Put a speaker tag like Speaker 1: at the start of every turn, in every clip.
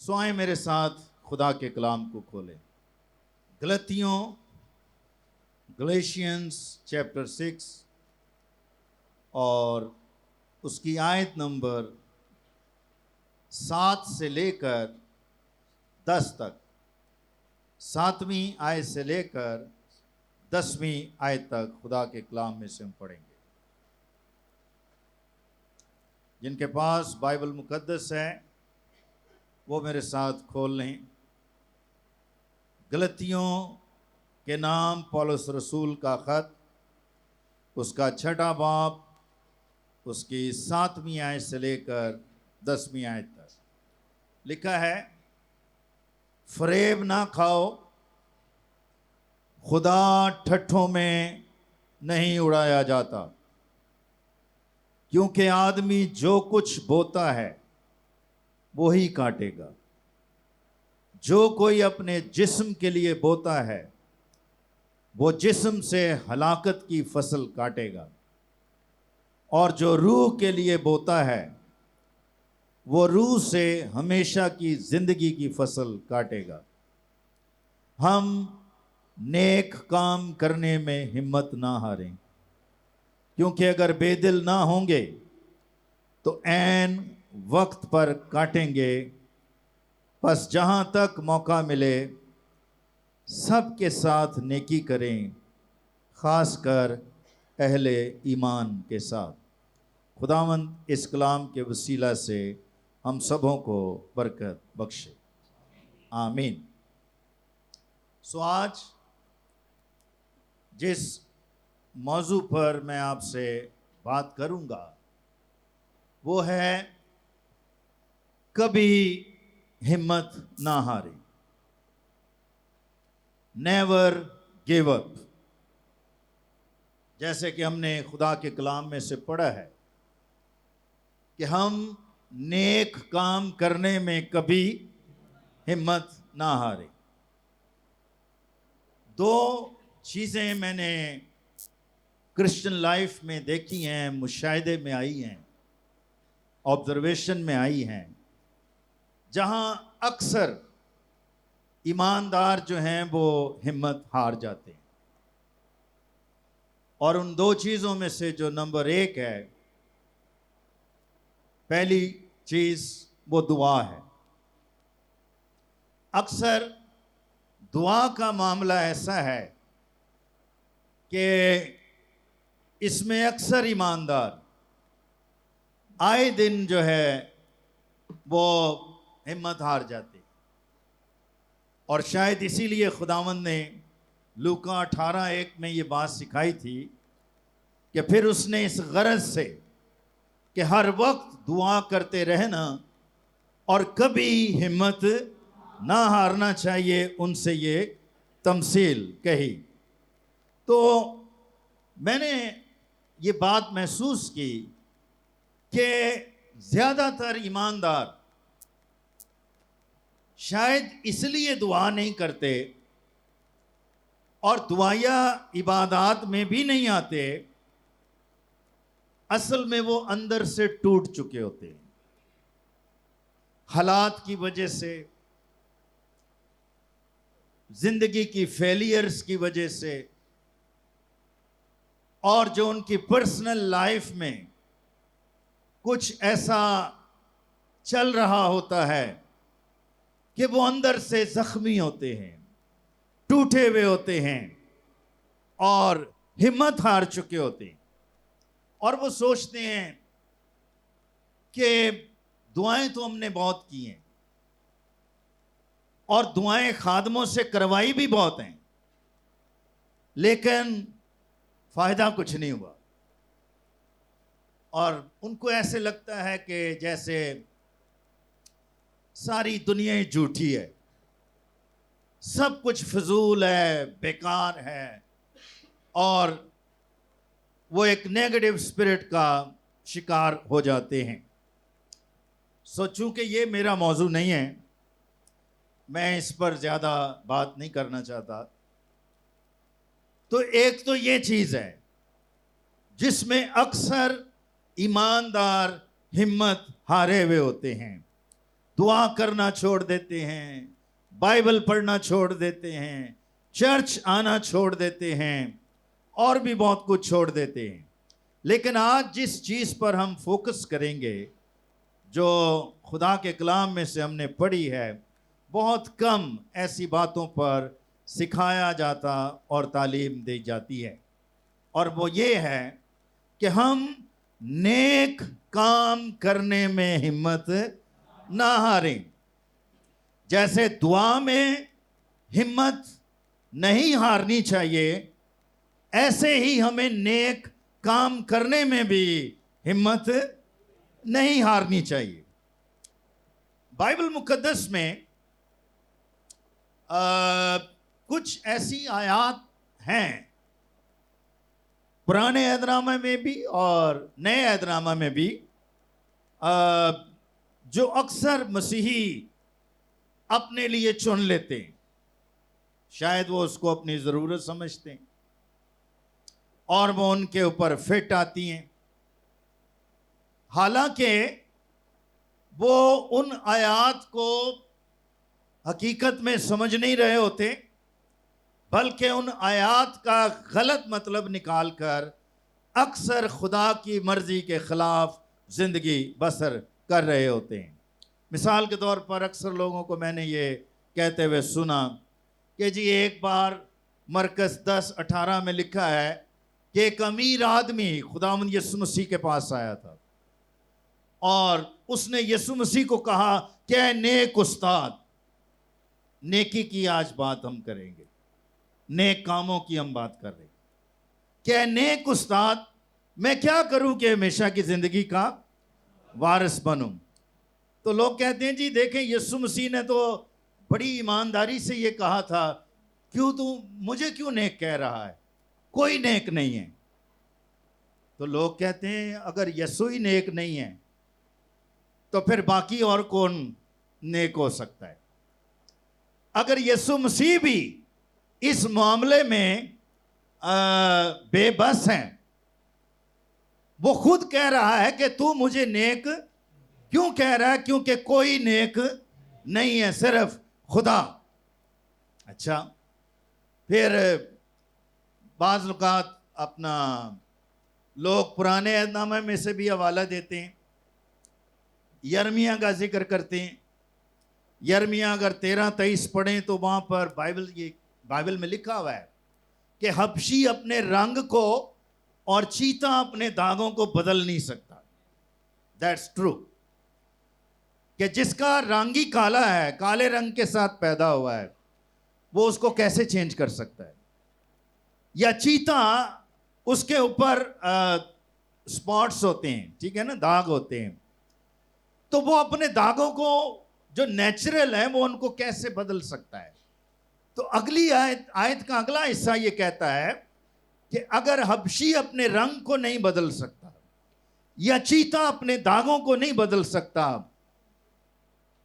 Speaker 1: سو آئیں میرے ساتھ خدا کے کلام کو کھولیں۔ گلیشینز چیپٹر 6 اور اس کی آیت نمبر 7 سے لے کر 10 تک، 7ویں آیت سے لے کر 10ویں آیت تک خدا کے کلام میں سے ہم پڑھیں گے۔ جن کے پاس بائبل مقدس ہے وہ میرے ساتھ کھول لیں۔ گلتیوں کے نام پولس رسول کا خط، اس کا 6واں باب، اس کی 7ویں آیت سے لے کر 10ویں آیت تک لکھا ہے، فریب نہ کھاؤ، خدا ٹھٹھوں میں نہیں اڑایا جاتا، کیونکہ آدمی جو کچھ بوتا ہے وہی کاٹے گا۔ جو کوئی اپنے جسم کے لیے بوتا ہے وہ جسم سے ہلاکت کی فصل کاٹے گا، اور جو روح کے لیے بوتا ہے وہ روح سے ہمیشہ کی زندگی کی فصل کاٹے گا۔ ہم نیک کام کرنے میں ہمت نہ ہاریں، کیونکہ اگر بے دل نہ ہوں گے تو عین وقت پر کاٹیں گے۔ پس جہاں تک موقع ملے سب کے ساتھ نیکی کریں، خاص کر اہل ایمان کے ساتھ۔ خداوند اس کلام کے وسیلہ سے ہم سبوں کو برکت بخشے، آمین۔ سو آج جس موضوع پر میں آپ سے بات کروں گا وہ ہے کبھی ہمت نہ ہارے، نیور گیو اپ۔ جیسے کہ ہم نے خدا کے کلام میں سے پڑھا ہے کہ ہم نیک کام کرنے میں کبھی ہمت نہ ہارے۔ دو چیزیں میں نے کرسچن لائف میں دیکھی ہیں، مشاہدے میں آئی ہیں، آبزرویشن میں آئی ہیں، جہاں اکثر ایماندار جو ہیں وہ ہمت ہار جاتے ہیں۔ اور ان دو چیزوں میں سے جو نمبر 1 ہے، پہلی چیز وہ دعا ہے۔ اکثر دعا کا معاملہ ایسا ہے کہ اس میں اکثر ایماندار آئے دن جو ہے وہ ہمت ہار جاتے، اور شاید اسی لیے خداوند نے لوکا 18:1 میں یہ بات سکھائی تھی کہ پھر اس نے اس غرض سے کہ ہر وقت دعا کرتے رہنا اور کبھی ہمت نہ ہارنا چاہیے، ان سے یہ تمثیل کہی۔ تو میں نے یہ بات محسوس کی کہ زیادہ تر ایماندار شاید اس لیے دعا نہیں کرتے اور دعائیا عبادات میں بھی نہیں آتے، اصل میں وہ اندر سے ٹوٹ چکے ہوتے ہیں، حالات کی وجہ سے، زندگی کی فیلیئرز کی وجہ سے، اور جو ان کی پرسنل لائف میں کچھ ایسا چل رہا ہوتا ہے کہ وہ اندر سے زخمی ہوتے ہیں، ٹوٹے ہوئے ہوتے ہیں اور ہمت ہار چکے ہوتے ہیں، اور وہ سوچتے ہیں کہ دعائیں تو ہم نے بہت کی ہیں اور دعائیں خادموں سے کروائی بھی بہت ہیں، لیکن فائدہ کچھ نہیں ہوا۔ اور ان کو ایسے لگتا ہے کہ جیسے ساری دنیا ہی جھوٹی ہے، سب کچھ فضول ہے، بیکار ہے، اور وہ ایک نیگیٹو اسپرٹ کا شکار ہو جاتے ہیں۔ سو چونکہ یہ میرا موضوع نہیں ہے، میں اس پر زیادہ بات نہیں کرنا چاہتا، تو ایک تو یہ چیز ہے جس میں اکثر ایماندار ہمت ہارے ہوئے ہوتے ہیں۔ دعا کرنا چھوڑ دیتے ہیں, بائبل پڑھنا چھوڑ دیتے ہیں, چرچ آنا چھوڑ دیتے ہیں, اور بھی بہت کچھ چھوڑ دیتے ہیں. لیکن آج جس چیز پر ہم فوکس کریں گے, جو خدا کے کلام میں سے ہم نے پڑھی ہے, بہت کم ایسی باتوں پر سکھایا جاتا اور تعلیم دی جاتی ہے, اور وہ یہ ہے کہ ہم نیک کام کرنے میں ہمت نہ ہاریں. جیسے دعا میں ہمت نہیں ہارنی چاہیے, ایسے ہی ہمیں نیک کام کرنے میں بھی ہمت نہیں ہارنی چاہیے. بائبل مقدس میں کچھ ایسی آیات ہیں, پرانے عہد نامہ میں بھی اور نئے عہد نامہ میں بھی, جو اکثر مسیحی اپنے لیے چن لیتے ہیں. شاید وہ اس کو اپنی ضرورت سمجھتے ہیں اور وہ ان کے اوپر فٹ آتی ہیں, حالانکہ وہ ان آیات کو حقیقت میں سمجھ نہیں رہے ہوتے, بلکہ ان آیات کا غلط مطلب نکال کر اکثر خدا کی مرضی کے خلاف زندگی بسر کر رہے ہوتے ہیں. مثال کے طور پر اکثر لوگوں کو میں نے یہ کہتے ہوئے سنا کہ جی ایک بار مرکز 10:18 میں لکھا ہے کہ ایک امیر آدمی خداوند یسوع مسیح کے پاس آیا تھا, اور اس نے یسوع مسیح کو کہا کہ اے نیک استاد. نیکی کی آج بات ہم کریں گے, نیک کاموں کی ہم بات کر رہے ہیں کہ اے نیک استاد, میں کیا کروں کہ ہمیشہ کی زندگی کا وارث بنوں. تو لوگ کہتے ہیں جی دیکھیں یسوع مسیح نے تو بڑی ایمانداری سے یہ کہا تھا, مجھے کیوں نیک کہہ رہا ہے, کوئی نیک نہیں ہے. تو لوگ کہتے ہیں اگر یسوع ہی نیک نہیں ہے تو پھر باقی اور کون نیک ہو سکتا ہے؟ اگر یسوع مسیح بھی اس معاملے میں بے بس ہیں, وہ خود کہہ رہا ہے کہ تو مجھے نیک کیوں کہہ رہا ہے, کیونکہ کوئی نیک نہیں ہے صرف خدا. اچھا, پھر بعض اوقات اپنا لوگ پرانے عہد نامہ میں سے بھی حوالہ دیتے ہیں, یرمیہ کا ذکر کرتے ہیں. یرمیہ اگر 13:23 پڑھیں تو وہاں پر بائبل میں لکھا ہوا ہے کہ حبشی اپنے رنگ کو اور چیتا اپنے داغوں کو بدل نہیں سکتا. دیٹس ٹرو, کہ جس کا رنگ ہی کالا ہے, کالے رنگ کے ساتھ پیدا ہوا ہے, وہ اس کو کیسے چینج کر سکتا ہے؟ یا چیتا, اس کے اوپر سپاٹس ہوتے ہیں, ٹھیک ہے نا, داغ ہوتے ہیں, تو وہ اپنے داغوں کو جو نیچرل ہے وہ ان کو کیسے بدل سکتا ہے؟ تو اگلی آیت کا اگلا حصہ یہ کہتا ہے کہ اگر حبشی اپنے رنگ کو نہیں بدل سکتا یا چیتا اپنے داغوں کو نہیں بدل سکتا,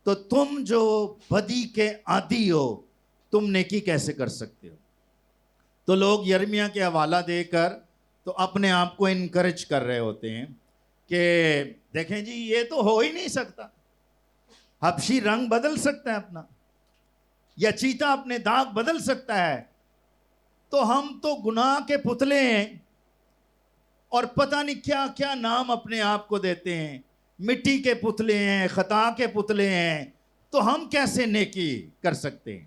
Speaker 1: تو تم جو بدی کے عادی ہو, تم نیکی کیسے کر سکتے ہو؟ تو لوگ یرمیہ کے حوالہ دے کر تو اپنے آپ کو انکریج کر رہے ہوتے ہیں کہ دیکھیں جی یہ تو ہو ہی نہیں سکتا, حبشی رنگ بدل سکتا ہے اپنا, یا چیتا اپنے داغ بدل سکتا ہے, تو ہم تو گناہ کے پتلے ہیں اور پتہ نہیں کیا کیا نام اپنے آپ کو دیتے ہیں, مٹی کے پتلے ہیں, خطا کے پتلے ہیں, تو ہم کیسے نیکی کر سکتے ہیں؟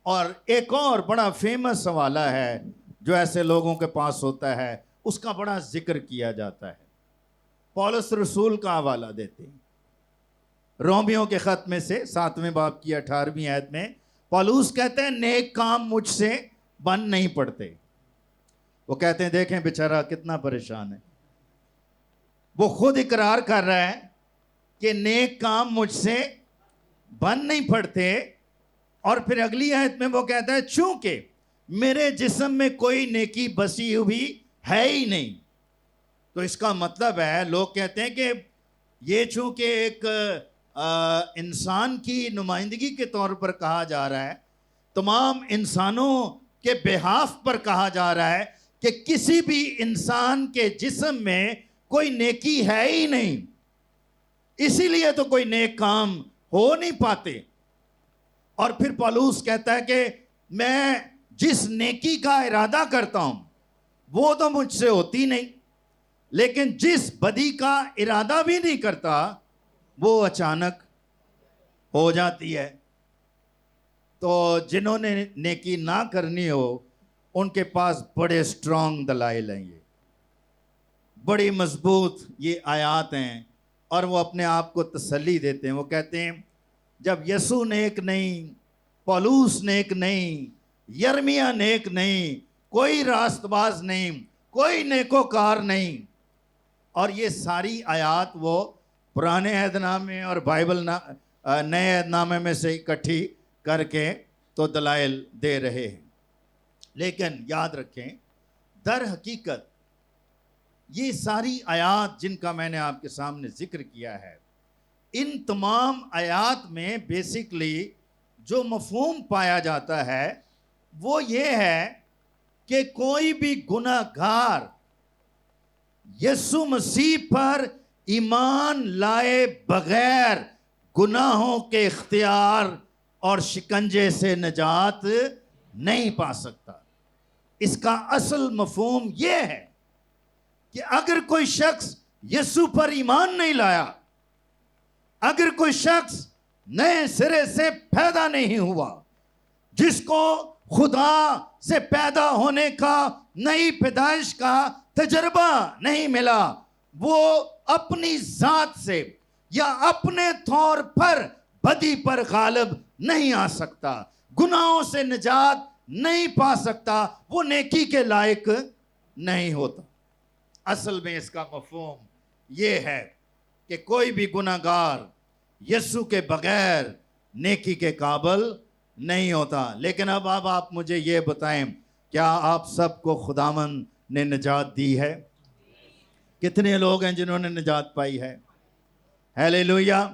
Speaker 1: اور ایک اور بڑا فیمس حوالہ ہے جو ایسے لوگوں کے پاس ہوتا ہے, اس کا بڑا ذکر کیا جاتا ہے. پولس رسول کا حوالہ دیتے ہیں, رومیوں کے خط میں سے 7ویں باب کی 18ویں آیت میں پولس کہتے ہیں نیک کام مجھ سے بن نہیں پڑتے. وہ کہتے ہیں دیکھیں بیچارہ کتنا پریشان ہے, وہ خود اقرار کر رہا ہے کہ نیک کام مجھ سے بن نہیں پڑتے, اور پھر اگلی آیت میں وہ کہتا ہے چونکہ میرے جسم میں کوئی نیکی بسی ہوئی ہے ہی نہیں. تو اس کا مطلب ہے, لوگ کہتے ہیں کہ یہ چونکہ ایک انسان کی نمائندگی کے طور پر کہا جا رہا ہے, تمام انسانوں کے بہاف پر کہا جا رہا ہے کہ کسی بھی انسان کے جسم میں کوئی نیکی ہے ہی نہیں, اسی لیے تو کوئی نیک کام ہو نہیں پاتے. اور پھر پولس کہتا ہے کہ میں جس نیکی کا ارادہ کرتا ہوں وہ تو مجھ سے ہوتی نہیں, لیکن جس بدی کا ارادہ بھی نہیں کرتا وہ اچانک ہو جاتی ہے. تو جنہوں نے نیکی نہ کرنی ہو ان کے پاس بڑے سٹرونگ دلائل ہیں, یہ بڑی مضبوط یہ آیات ہیں, اور وہ اپنے آپ کو تسلی دیتے ہیں. وہ کہتے ہیں جب یسوع نیک نہیں, پولس نیک نہیں, یرمیہ نیک نہیں, کوئی راست باز نہیں, کوئی نیکوکار نہیں, اور یہ ساری آیات وہ پرانے عہد نامے اور بائبل نئے عہد نامے میں سے اکٹھی کر کے تو دلائل دے رہے ہیں. لیکن یاد رکھیں, در حقیقت یہ ساری آیات جن کا میں نے آپ کے سامنے ذکر کیا ہے, ان تمام آیات میں بیسکلی جو مفہوم پایا جاتا ہے وہ یہ ہے کہ کوئی بھی گناہ گار یسوع مسیح پر ایمان لائے بغیر گناہوں کے اختیار اور شکنجے سے نجات نہیں پا سکتا. اس کا اصل مفہوم یہ ہے کہ اگر کوئی شخص یسوع پر ایمان نہیں لایا, اگر کوئی شخص نئے سرے سے پیدا نہیں ہوا, جس کو خدا سے پیدا ہونے کا, نئی پیدائش کا تجربہ نہیں ملا, وہ اپنی ذات سے یا اپنے طور پر بدی پر غالب نہیں آ سکتا, گناہوں سے نجات نہیں پا سکتا, وہ نیکی کے لائق نہیں ہوتا. اصل میں اس کا مفہوم یہ ہے کہ کوئی بھی گناہ گار یسوع کے بغیر نیکی کے قابل نہیں ہوتا. لیکن اب آپ مجھے یہ بتائیں, کیا آپ سب کو خداوند نے نجات دی ہے؟ کتنے لوگ ہیں جنہوں نے نجات پائی ہے؟ ہیلیلویا.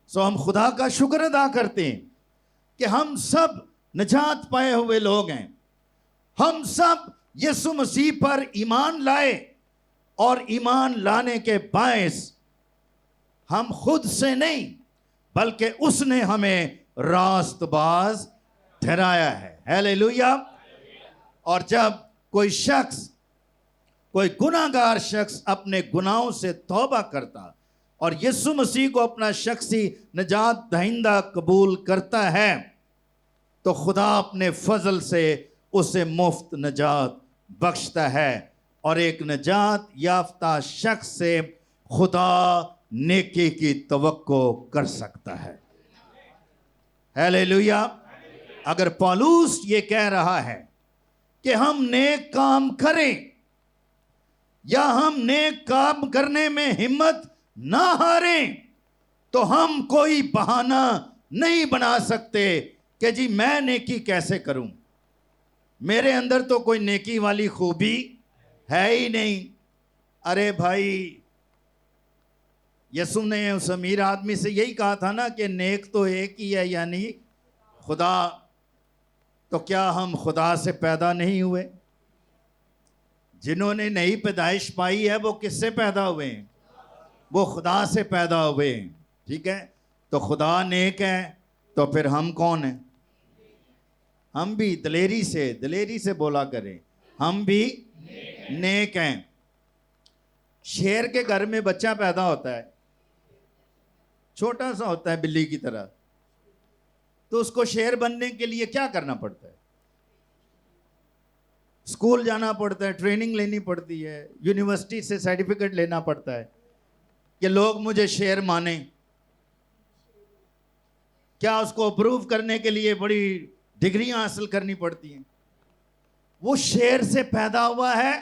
Speaker 1: سو ہم خدا کا شکر ادا کرتے ہیں کہ ہم سب نجات پائے ہوئے لوگ ہیں. ہم سب یسوع مسیح پر ایمان لائے, اور ایمان لانے کے باعث ہم خود سے نہیں بلکہ اس نے ہمیں راست باز ٹھہرایا ہے. ہیلیلویا. اور جب کوئی شخص, کوئی گناہ گار شخص اپنے گناہوں سے توبہ کرتا اور یسوع مسیح کو اپنا شخصی نجات دہندہ قبول کرتا ہے, تو خدا اپنے فضل سے اسے مفت نجات بخشتا ہے, اور ایک نجات یافتہ شخص سے خدا نیکی کی توقع کر سکتا ہے. ہیلیلویا. اگر پولس یہ کہہ رہا ہے کہ ہم نیک کام کریں یا ہم نیک کام کرنے میں ہمت نہ ہاریں, تو ہم کوئی بہانہ نہیں بنا سکتے کہ جی میں نیکی کیسے کروں, میرے اندر تو کوئی نیکی والی خوبی ہے ہی نہیں. ارے بھائی, یسوع نے اس امیر آدمی سے یہی کہا تھا نا کہ نیک تو ایک ہی ہے, یعنی خدا. تو کیا ہم خدا سے پیدا نہیں ہوئے؟ جنہوں نے نئی پیدائش پائی ہے وہ کس سے پیدا ہوئے ہیں؟ وہ خدا سے پیدا ہوئے ہیں. ٹھیک ہے, تو خدا نیک ہے, تو پھر ہم کون ہیں؟ ہم بھی دلیری سے بولا کریں, ہم بھی نیک ہیں. شیر کے گھر میں بچہ پیدا ہوتا ہے, چھوٹا سا ہوتا ہے بلی کی طرح, تو اس کو شیر بننے کے لیے کیا کرنا پڑتا ہے؟ اسکول جانا پڑتا ہے, ٹریننگ لینی پڑتی ہے, یونیورسٹی سے سرٹیفکیٹ لینا پڑتا ہے کہ لوگ مجھے شیر مانیں. کیا اس کو اپروو کرنے کے لیے بڑی ڈگریاں حاصل کرنی پڑتی ہیں؟ وہ شیر سے پیدا ہوا ہے,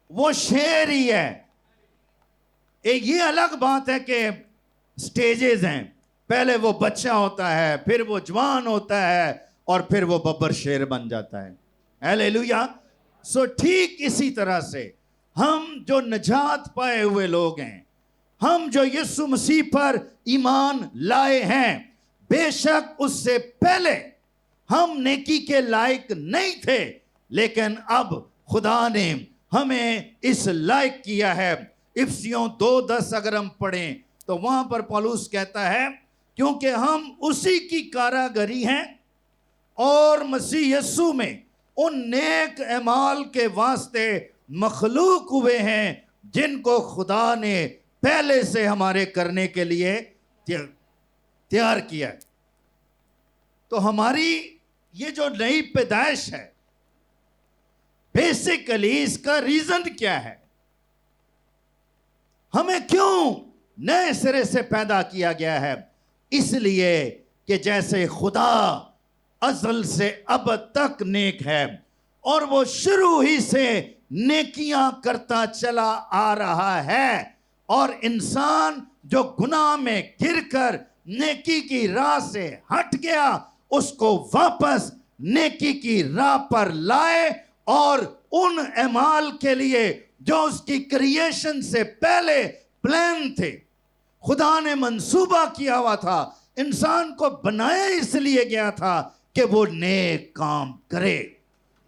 Speaker 1: وہ شیر ہی ہے. یہ الگ بات ہے کہ سٹیجز ہیں, پہلے وہ بچہ ہوتا ہے, پھر وہ جوان ہوتا ہے, اور پھر وہ ببر شیر بن جاتا ہے. ہیلیلویا. سو ٹھیک اسی طرح سے ہم جو نجات پائے ہوئے لوگ ہیں, ہم جو یسوع مسیح پر ایمان لائے ہیں, بے شک اس سے پہلے ہم نیکی کے لائق نہیں تھے, لیکن اب خدا نے ہمیں اس لائق کیا ہے. افسیوں 2:10 اگر ہم پڑھیں تو وہاں پر پولس کہتا ہے کیونکہ ہم اسی کی کاراگری ہیں اور مسیح یسوع میں ان نیک اعمال کے واسطے مخلوق ہوئے ہیں جن کو خدا نے پہلے سے ہمارے کرنے کے لیے تیار کیا ہے۔ تو ہماری یہ جو نئی پیدائش ہے، بیسیکلی اس کا ریزن کیا ہے؟ ہمیں کیوں نئے سرے سے پیدا کیا گیا ہے؟ اس لیے کہ جیسے خدا ازل سے ابد تک نیک ہے اور وہ شروع ہی سے نیکیاں کرتا چلا آ رہا ہے، اور انسان جو گناہ میں گر کر نیکی کی راہ سے ہٹ گیا، اس کو واپس نیکی کی راہ پر لائے، اور ان اعمال کے لیے جو اس کی کریشن سے پہلے پلان تھے، خدا نے منصوبہ کیا ہوا تھا، انسان کو بنایا اس لیے گیا تھا کہ وہ نیک کام کرے،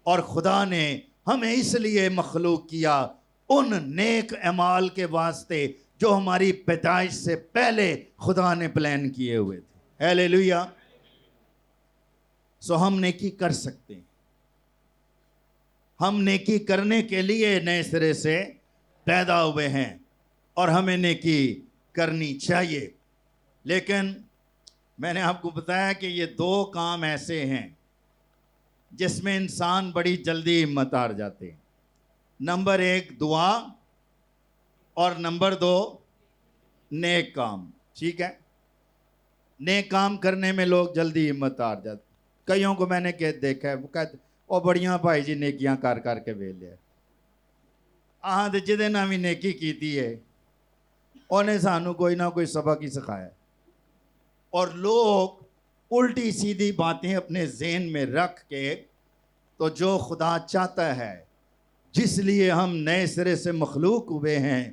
Speaker 1: اور خدا نے ہمیں اس لیے مخلوق کیا ان نیک اعمال کے واسطے جو ہماری پیدائش سے پہلے خدا نے پلان کیے ہوئے تھے۔ ہیلیلویا۔ سو ہم نیکی کر سکتے ہیں، ہم نیکی کرنے کے لیے نئے سرے سے پیدا ہوئے ہیں اور ہمیں نیکی کرنی چاہیے۔ لیکن میں نے آپ کو بتایا کہ یہ دو کام ایسے ہیں جس میں انسان بڑی جلدی ہمت ہار جاتے ہیں۔ نمبر 1 دعا، اور نمبر 2 نیک کام۔ ٹھیک ہے، نیک کام کرنے میں لوگ جلدی ہمت ہار جاتے۔ کئیوں کو میں نے دیکھا ہے، وہ کہتے او بڑیاں بھائی جی نیکیاں کر کے ویل لیا تے جہدے نال بھی نیکی کیتی ہے انہیں سانو کوئی نہ کوئی سبق ہی سکھایا۔ اور لوگ الٹی سیدھی باتیں اپنے ذہن میں رکھ کے، تو جو خدا چاہتا ہے، جس لیے ہم نئے سرے سے مخلوق ہوئے ہیں،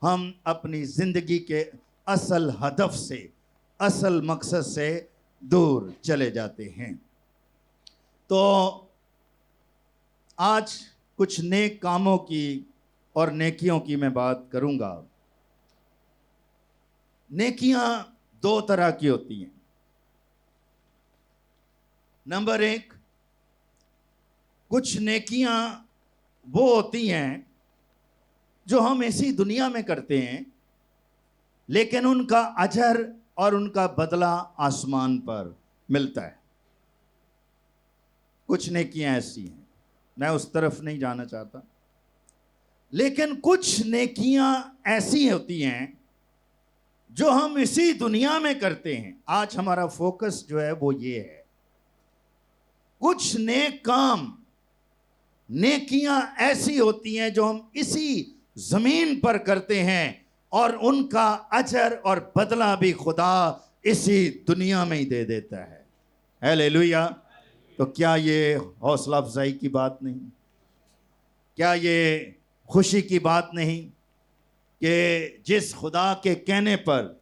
Speaker 1: ہم اپنی زندگی کے اصل ہدف سے، اصل مقصد سے دور چلے جاتے ہیں۔ تو آج کچھ نیک کاموں کی اور نیکیوں کی میں بات کروں گا۔ نیکیاں 2 طرح کی ہوتی ہیں۔ نمبر 1، کچھ نیکیاں وہ ہوتی ہیں جو ہم اسی دنیا میں کرتے ہیں، لیکن ان کا اجر اور ان کا بدلہ آسمان پر ملتا ہے۔ کچھ نیکیاں ایسی ہیں، میں اس طرف نہیں جانا چاہتا، لیکن کچھ نیکیاں ایسی ہوتی ہیں جو ہم اسی دنیا میں کرتے ہیں۔ آج ہمارا فوکس جو ہے وہ یہ ہے۔ کچھ نیک کام، نیکیاں ایسی ہوتی ہیں جو ہم اسی زمین پر کرتے ہیں، اور ان کا اجر اور بدلہ بھی خدا اسی دنیا میں ہی دے دیتا ہے۔ ہیلیلویا۔ تو کیا یہ حوصلہ افزائی کی بات نہیں؟ کیا یہ خوشی کی بات نہیں کہ جس خدا کے کہنے پر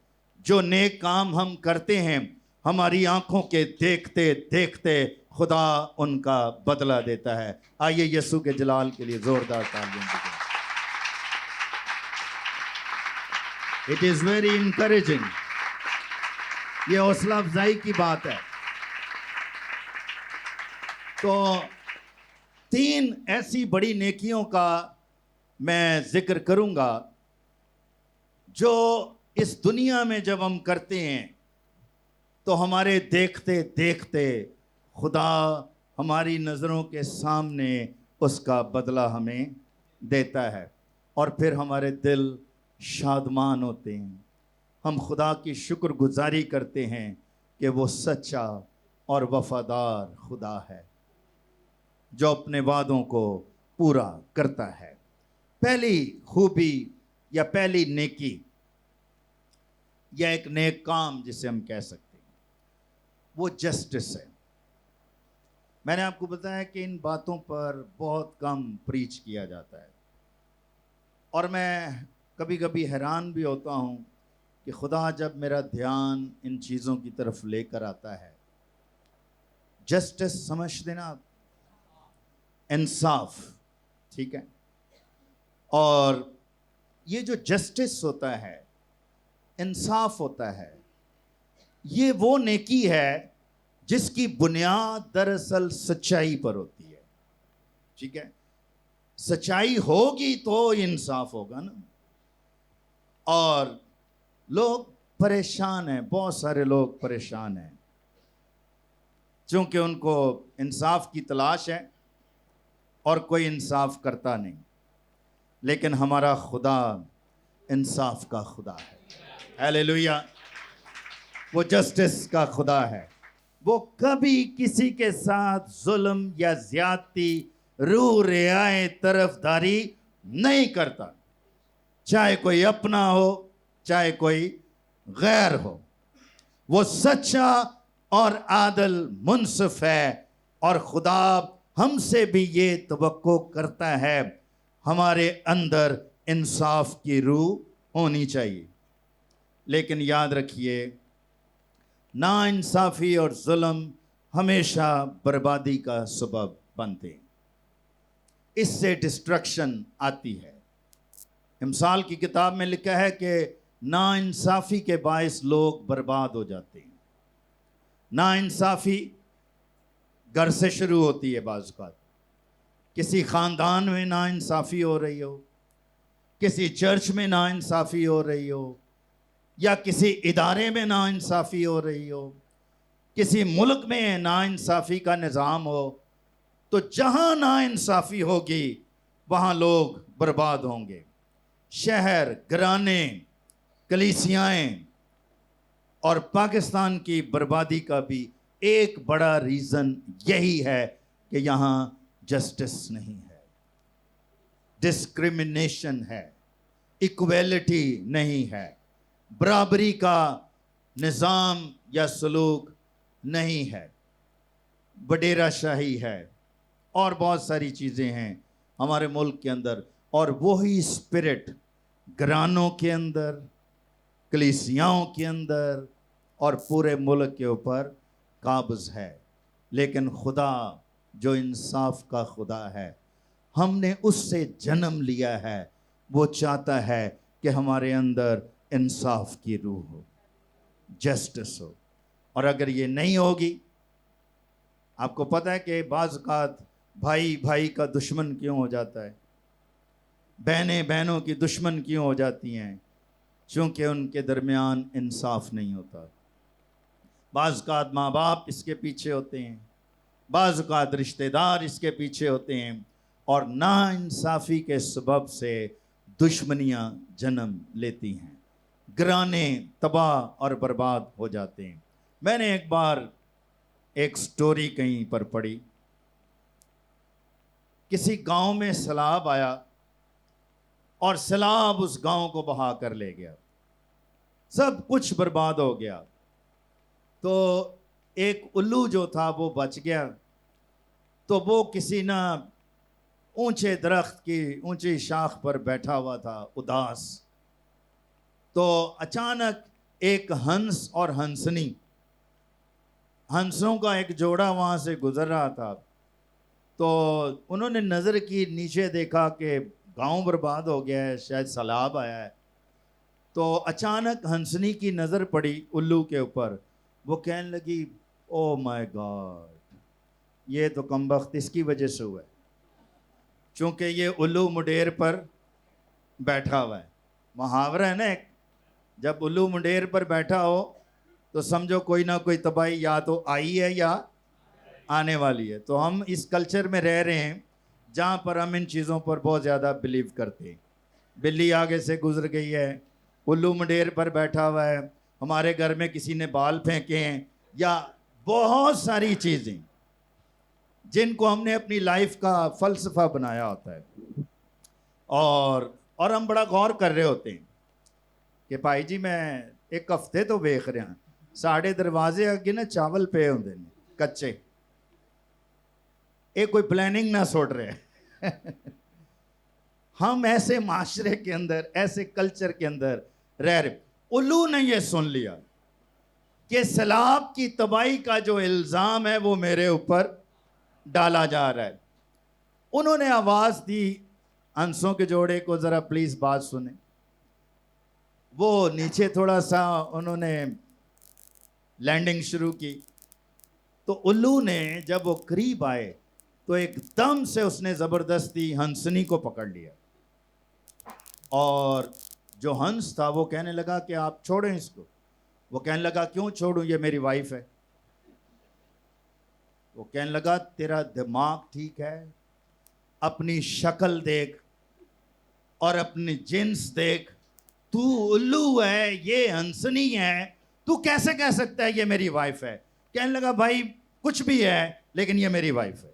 Speaker 1: جو نیک کام ہم کرتے ہیں، ہماری آنکھوں کے دیکھتے دیکھتے خدا ان کا بدلہ دیتا ہے؟ آئیے یسوع کے جلال کے لیے زوردار تعلیم دیں۔ It is very encouraging۔ یہ حوصلہ افزائی کی بات ہے۔ تو 3 ایسی بڑی نیکیوں کا میں ذکر کروں گا جو اس دنیا میں جب ہم کرتے ہیں تو ہمارے دیکھتے دیکھتے خدا ہماری نظروں کے سامنے اس کا بدلہ ہمیں دیتا ہے، اور پھر ہمارے دل شادمان ہوتے ہیں۔ ہم خدا کی شکر گزاری کرتے ہیں کہ وہ سچا اور وفادار خدا ہے جو اپنے وعدوں کو پورا کرتا ہے۔ پہلی خوبی یا پہلی نیکی یا ایک نیک کام جسے ہم کہہ سکتے ہیں، وہ جسٹس ہے۔ میں نے آپ کو بتایا کہ ان باتوں پر بہت کم پریچ کیا جاتا ہے، اور میں کبھی کبھی حیران بھی ہوتا ہوں کہ خدا جب میرا دھیان ان چیزوں کی طرف لے کر آتا ہے۔ جسٹس سمجھتے نا آپ؟ انصاف، ٹھیک ہے؟ اور یہ جو جسٹس ہوتا ہے، انصاف ہوتا ہے، یہ وہ نیکی ہے جس کی بنیاد دراصل سچائی پر ہوتی ہے. ٹھیک ہے, سچائی ہوگی تو انصاف ہوگا نا. اور لوگ پریشان ہیں, بہت سارے لوگ پریشان ہیں چونکہ ان کو انصاف کی تلاش ہے اور کوئی انصاف کرتا نہیں. لیکن ہمارا خدا انصاف کا خدا ہے. ہیلیلویا. وہ جسٹس کا خدا ہے. وہ کبھی کسی کے ساتھ ظلم یا زیادتی, رو رعایہ طرفداری نہیں کرتا, چاہے کوئی اپنا ہو چاہے کوئی غیر ہو. وہ سچا اور عادل منصف ہے, اور خدا ہم سے بھی یہ توقع کرتا ہے ہمارے اندر انصاف کی روح ہونی چاہیے. لیکن یاد رکھیے, ناانصافی اور ظلم ہمیشہ بربادی کا سبب بنتے ہیں. اس سے ڈسٹرکشن آتی ہے. امثال کی کتاب میں لکھا ہے کہ ناانصافی کے باعث لوگ برباد ہو جاتے ہیں. ناانصافی گھر سے شروع ہوتی ہے. بعض اوقات کسی خاندان میں ناانصافی ہو رہی ہو, کسی چرچ میں ناانصافی ہو رہی ہو, یا کسی ادارے میں ناانصافی ہو رہی ہو, کسی ملک میں ناانصافی کا نظام ہو, تو جہاں ناانصافی ہوگی وہاں لوگ برباد ہوں گے. شہر, گھرانے, کلیسیائیں اور پاکستان کی بربادی کا بھی ایک بڑا ریزن یہی ہے کہ یہاں جسٹس نہیں ہے, ڈسکریمنیشن ہے, ایکویلٹی نہیں ہے, برابری کا نظام یا سلوک نہیں ہے, وڈیرا شاہی ہے, اور بہت ساری چیزیں ہیں ہمارے ملک کے اندر. اور وہی اسپرٹ گھرانوں کے اندر, کلیسیاؤں کے اندر اور پورے ملک کے اوپر قابض ہے. لیکن خدا جو انصاف کا خدا ہے, ہم نے اس سے جنم لیا ہے. وہ چاہتا ہے کہ ہمارے اندر انصاف کی روح ہو, جسٹس ہو. اور اگر یہ نہیں ہوگی, آپ کو پتہ ہے کہ بعض اوقات بھائی بھائی کا دشمن کیوں ہو جاتا ہے, بہنیں بہنوں کی دشمن کیوں ہو جاتی ہیں؟ چونکہ ان کے درمیان انصاف نہیں ہوتا. بعض اوقات ماں باپ اس کے پیچھے ہوتے ہیں, بعض اوقات رشتہ دار اس کے پیچھے ہوتے ہیں, اور ناانصافی کے سبب سے دشمنیاں جنم لیتی ہیں, گھرانے تباہ اور برباد ہو جاتے ہیں. میں نے ایک بار ایک سٹوری کہیں پر پڑھی, کسی گاؤں میں سیلاب آیا اور سیلاب اس گاؤں کو بہا کر لے گیا, سب کچھ برباد ہو گیا. تو ایک الو جو تھا وہ بچ گیا, تو وہ کسی نہ اونچے درخت کی اونچی شاخ پر بیٹھا ہوا تھا اداس. تو اچانک ایک ہنس اور ہنسنی, ہنسوں کا ایک جوڑا وہاں سے گزر رہا تھا. تو انہوں نے نظر کی, نیچے دیکھا کہ گاؤں برباد ہو گیا ہے, شاید سیلاب آیا ہے. تو اچانک ہنسنی کی نظر پڑی الو کے اوپر. وہ کہنے لگی, او مائی گاڈ, یہ تو کمبخت اس کی وجہ سے ہوا ہے, چونکہ یہ الو مڈیر پر بیٹھا ہوا ہے. محاورہ ہے نا ایک, جب الو مڈیر پر بیٹھا ہو تو سمجھو کوئی نہ کوئی تباہی یا تو آئی ہے یا آنے والی ہے. تو ہم اس کلچر میں رہ رہے ہیں جہاں پر ہم ان چیزوں پر بہت زیادہ بلیو کرتے ہیں. بلی آگے سے گزر گئی ہے, الو مڈیر پر بیٹھا ہوا ہے, ہمارے گھر میں کسی نے بال پھینکے ہیں, یا بہت ساری چیزیں جن کو ہم نے اپنی لائف کا فلسفہ بنایا ہوتا ہے. اور ہم بڑا غور کر رہے ہوتے ہیں کہ بھائی جی میں ایک ہفتے تو ویکھ رہا ہوں ساڑھے دروازے اگے نا چاول پے ہوندے نے کچے, ایک کوئی پلاننگ نہ سوٹ رہے. ہم ایسے معاشرے کے اندر, ایسے کلچر کے اندر رہ رہے. الو نے یہ سن لیا کہ سیلاب کی تباہی کا جو الزام ہے وہ میرے اوپر ڈالا جا رہا ہے. انہوں نے آواز دی ہنسوں کے جوڑے کو, ذرا پلیز بات سنیں. وہ نیچے تھوڑا سا انہوں نے لینڈنگ شروع کی تو الو نے جب وہ قریب آئے تو ایک دم سے اس نے زبردستی ہنسنی کو پکڑ لیا اور جو ہنس تھا وہ کہنے لگا کہ آپ چھوڑیں اس کو. وہ کہنے لگا کیوں چھوڑوں, یہ میری وائف ہے. وہ کہنے لگا تیرا دماغ ٹھیک ہے, اپنی شکل دیکھ اور اپنی جنس دیکھ, تو الو ہے, یہ ہنسنی ہے, تو کیسے کہہ سکتا ہے یہ میری وائف ہے. کہنے لگا بھائی کچھ بھی ہے لیکن یہ میری وائف ہے.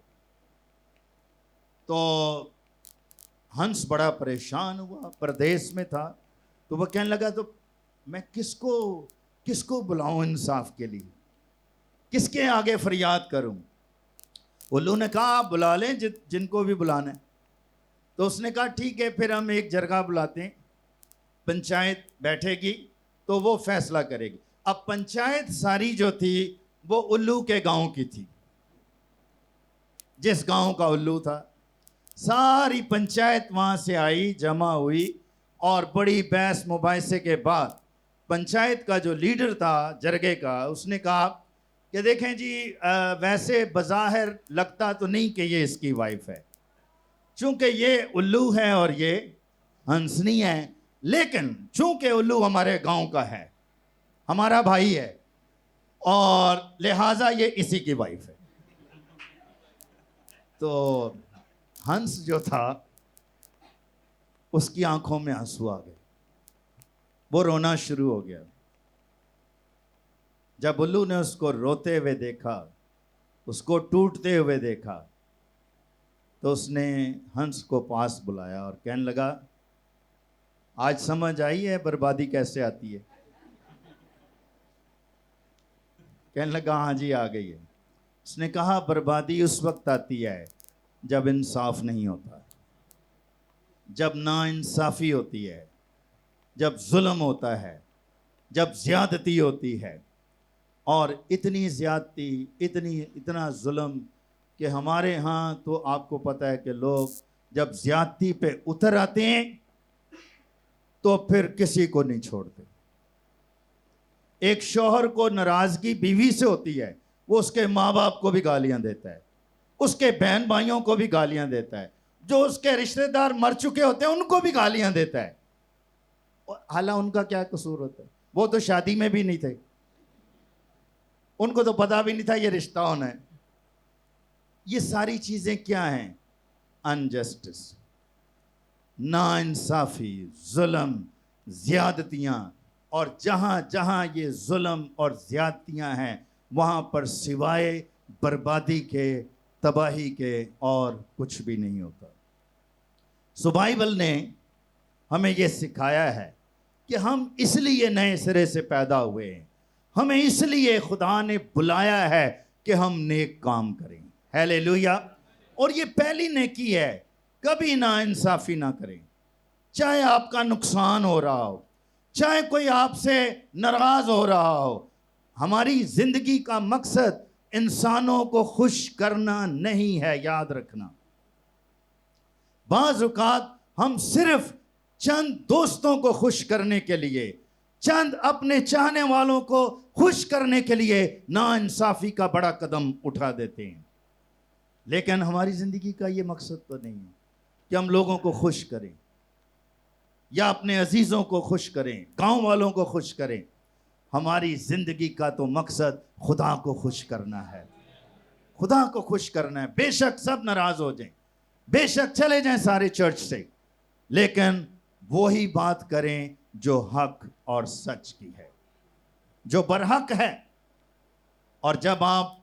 Speaker 1: تو ہنس بڑا پریشان ہوا, پردیس میں تھا, تو وہ کہنے لگا تو میں کس کو بلاؤں انصاف کے لیے, کس کے آگے فریاد کروں. الو نے کہا آپ بلا لیں جن کو بھی بلانا ہے. تو اس نے کہا ٹھیک ہے پھر ہم ایک جرگہ بلاتے ہیں, پنچایت بیٹھے گی تو وہ فیصلہ کرے گی. اب پنچایت ساری جو تھی وہ الو کے گاؤں کی تھی, جس گاؤں کا الو تھا. ساری پنچایت وہاں سے آئی, جمع ہوئی, اور بڑی بحث مباحثے کے بعد پنچایت کا جو لیڈر تھا جرگے کا, اس نے کہا کہ دیکھیں جی ویسے بظاہر لگتا تو نہیں کہ یہ اس کی وائف ہے, چونکہ یہ الو ہے اور یہ ہنسنی ہے, لیکن چونکہ الو ہمارے گاؤں کا ہے, ہمارا بھائی ہے, اور لہٰذا یہ اسی کی وائف ہے. تو ہنس جو تھا اس کی آنکھوں میں آنسو آ گئے, وہ رونا شروع ہو گیا. جب الو نے اس کو روتے ہوئے دیکھا, اس کو ٹوٹتے ہوئے دیکھا, تو اس نے ہنس کو پاس بلایا اور کہنے لگا آج سمجھ آئی ہے بربادی کیسے آتی ہے. کہنے لگا ہاں جی آ گئی ہے. اس نے کہا بربادی اس وقت آتی ہے جب انصاف نہیں ہوتا, جب ناانصافی ہوتی ہے, جب ظلم ہوتا ہے, جب زیادتی ہوتی ہے. اور اتنی زیادتی, اتنا ظلم کہ ہمارے ہاں تو آپ کو پتہ ہے کہ لوگ جب زیادتی پہ اتر آتے ہیں تو پھر کسی کو نہیں چھوڑتے. ایک شوہر کو ناراضگی بیوی سے ہوتی ہے, وہ اس کے ماں باپ کو بھی گالیاں دیتا ہے, اس کے بہن بھائیوں کو بھی گالیاں دیتا ہے, جو اس کے رشتہ دار مر چکے ہوتے ہیں ان کو بھی گالیاں دیتا ہے. حالانکہ ان کا کیا قصور ہوتا ہے, وہ تو شادی میں بھی نہیں تھے, ان کو تو پتا بھی نہیں تھا یہ رشتہ ہونا ہے. یہ ساری چیزیں کیا ہیں؟ انجسٹس, ناانصافی, ظلم, زیادتیاں. اور جہاں جہاں یہ ظلم اور زیادتیاں ہیں وہاں پر سوائے بربادی کے, تباہی کے اور کچھ بھی نہیں ہوتا. سو بائبل نے ہمیں یہ سکھایا ہے کہ ہم اس لیے نئے سرے سے پیدا ہوئے ہیں, ہمیں اس لیے خدا نے بلایا ہے کہ ہم نیک کام کریں. ہیلیلویا. اور یہ پہلی نیکی ہے, کبھی ناانصافی نہ کریں, چاہے آپ کا نقصان ہو رہا ہو, چاہے کوئی آپ سے ناراض ہو رہا ہو. ہماری زندگی کا مقصد انسانوں کو خوش کرنا نہیں ہے, یاد رکھنا. بعض اوقات ہم صرف چند دوستوں کو خوش کرنے کے لیے, چند اپنے چاہنے والوں کو خوش کرنے کے لیے ناانصافی کا بڑا قدم اٹھا دیتے ہیں. لیکن ہماری زندگی کا یہ مقصد تو نہیں ہے کہ ہم لوگوں کو خوش کریں یا اپنے عزیزوں کو خوش کریں, گاؤں والوں کو خوش کریں. ہماری زندگی کا تو مقصد خدا کو خوش کرنا ہے, خدا کو خوش کرنا ہے. بے شک سب ناراض ہو جائیں, بے شک چلے جائیں سارے چرچ سے, لیکن وہی بات کریں جو حق اور سچ کی ہے, جو برحق ہے. اور جب آپ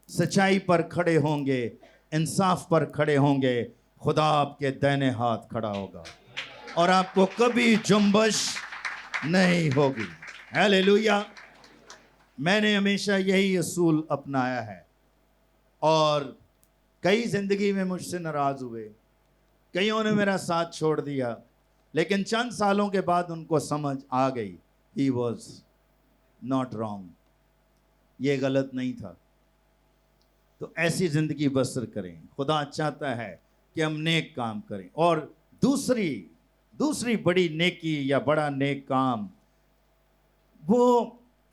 Speaker 1: سچائی پر کھڑے ہوں گے, انصاف پر کھڑے ہوں گے, خدا آپ کے دائیں ہاتھ کھڑا ہوگا اور آپ کو کبھی جنبش نہیں ہوگی. ہیلیلویا. میں نے ہمیشہ یہی اصول اپنایا ہے, اور کئی زندگی میں مجھ سے ناراض ہوئے, کئیوں نے میرا ساتھ چھوڑ دیا, لیکن چند سالوں کے بعد ان کو سمجھ آ گئی he was not wrong, یہ غلط نہیں تھا. تو ایسی زندگی بسر کریں. خدا چاہتا ہے کہ ہم نیک کام کریں. اور دوسری بڑی نیکی یا بڑا نیک کام وہ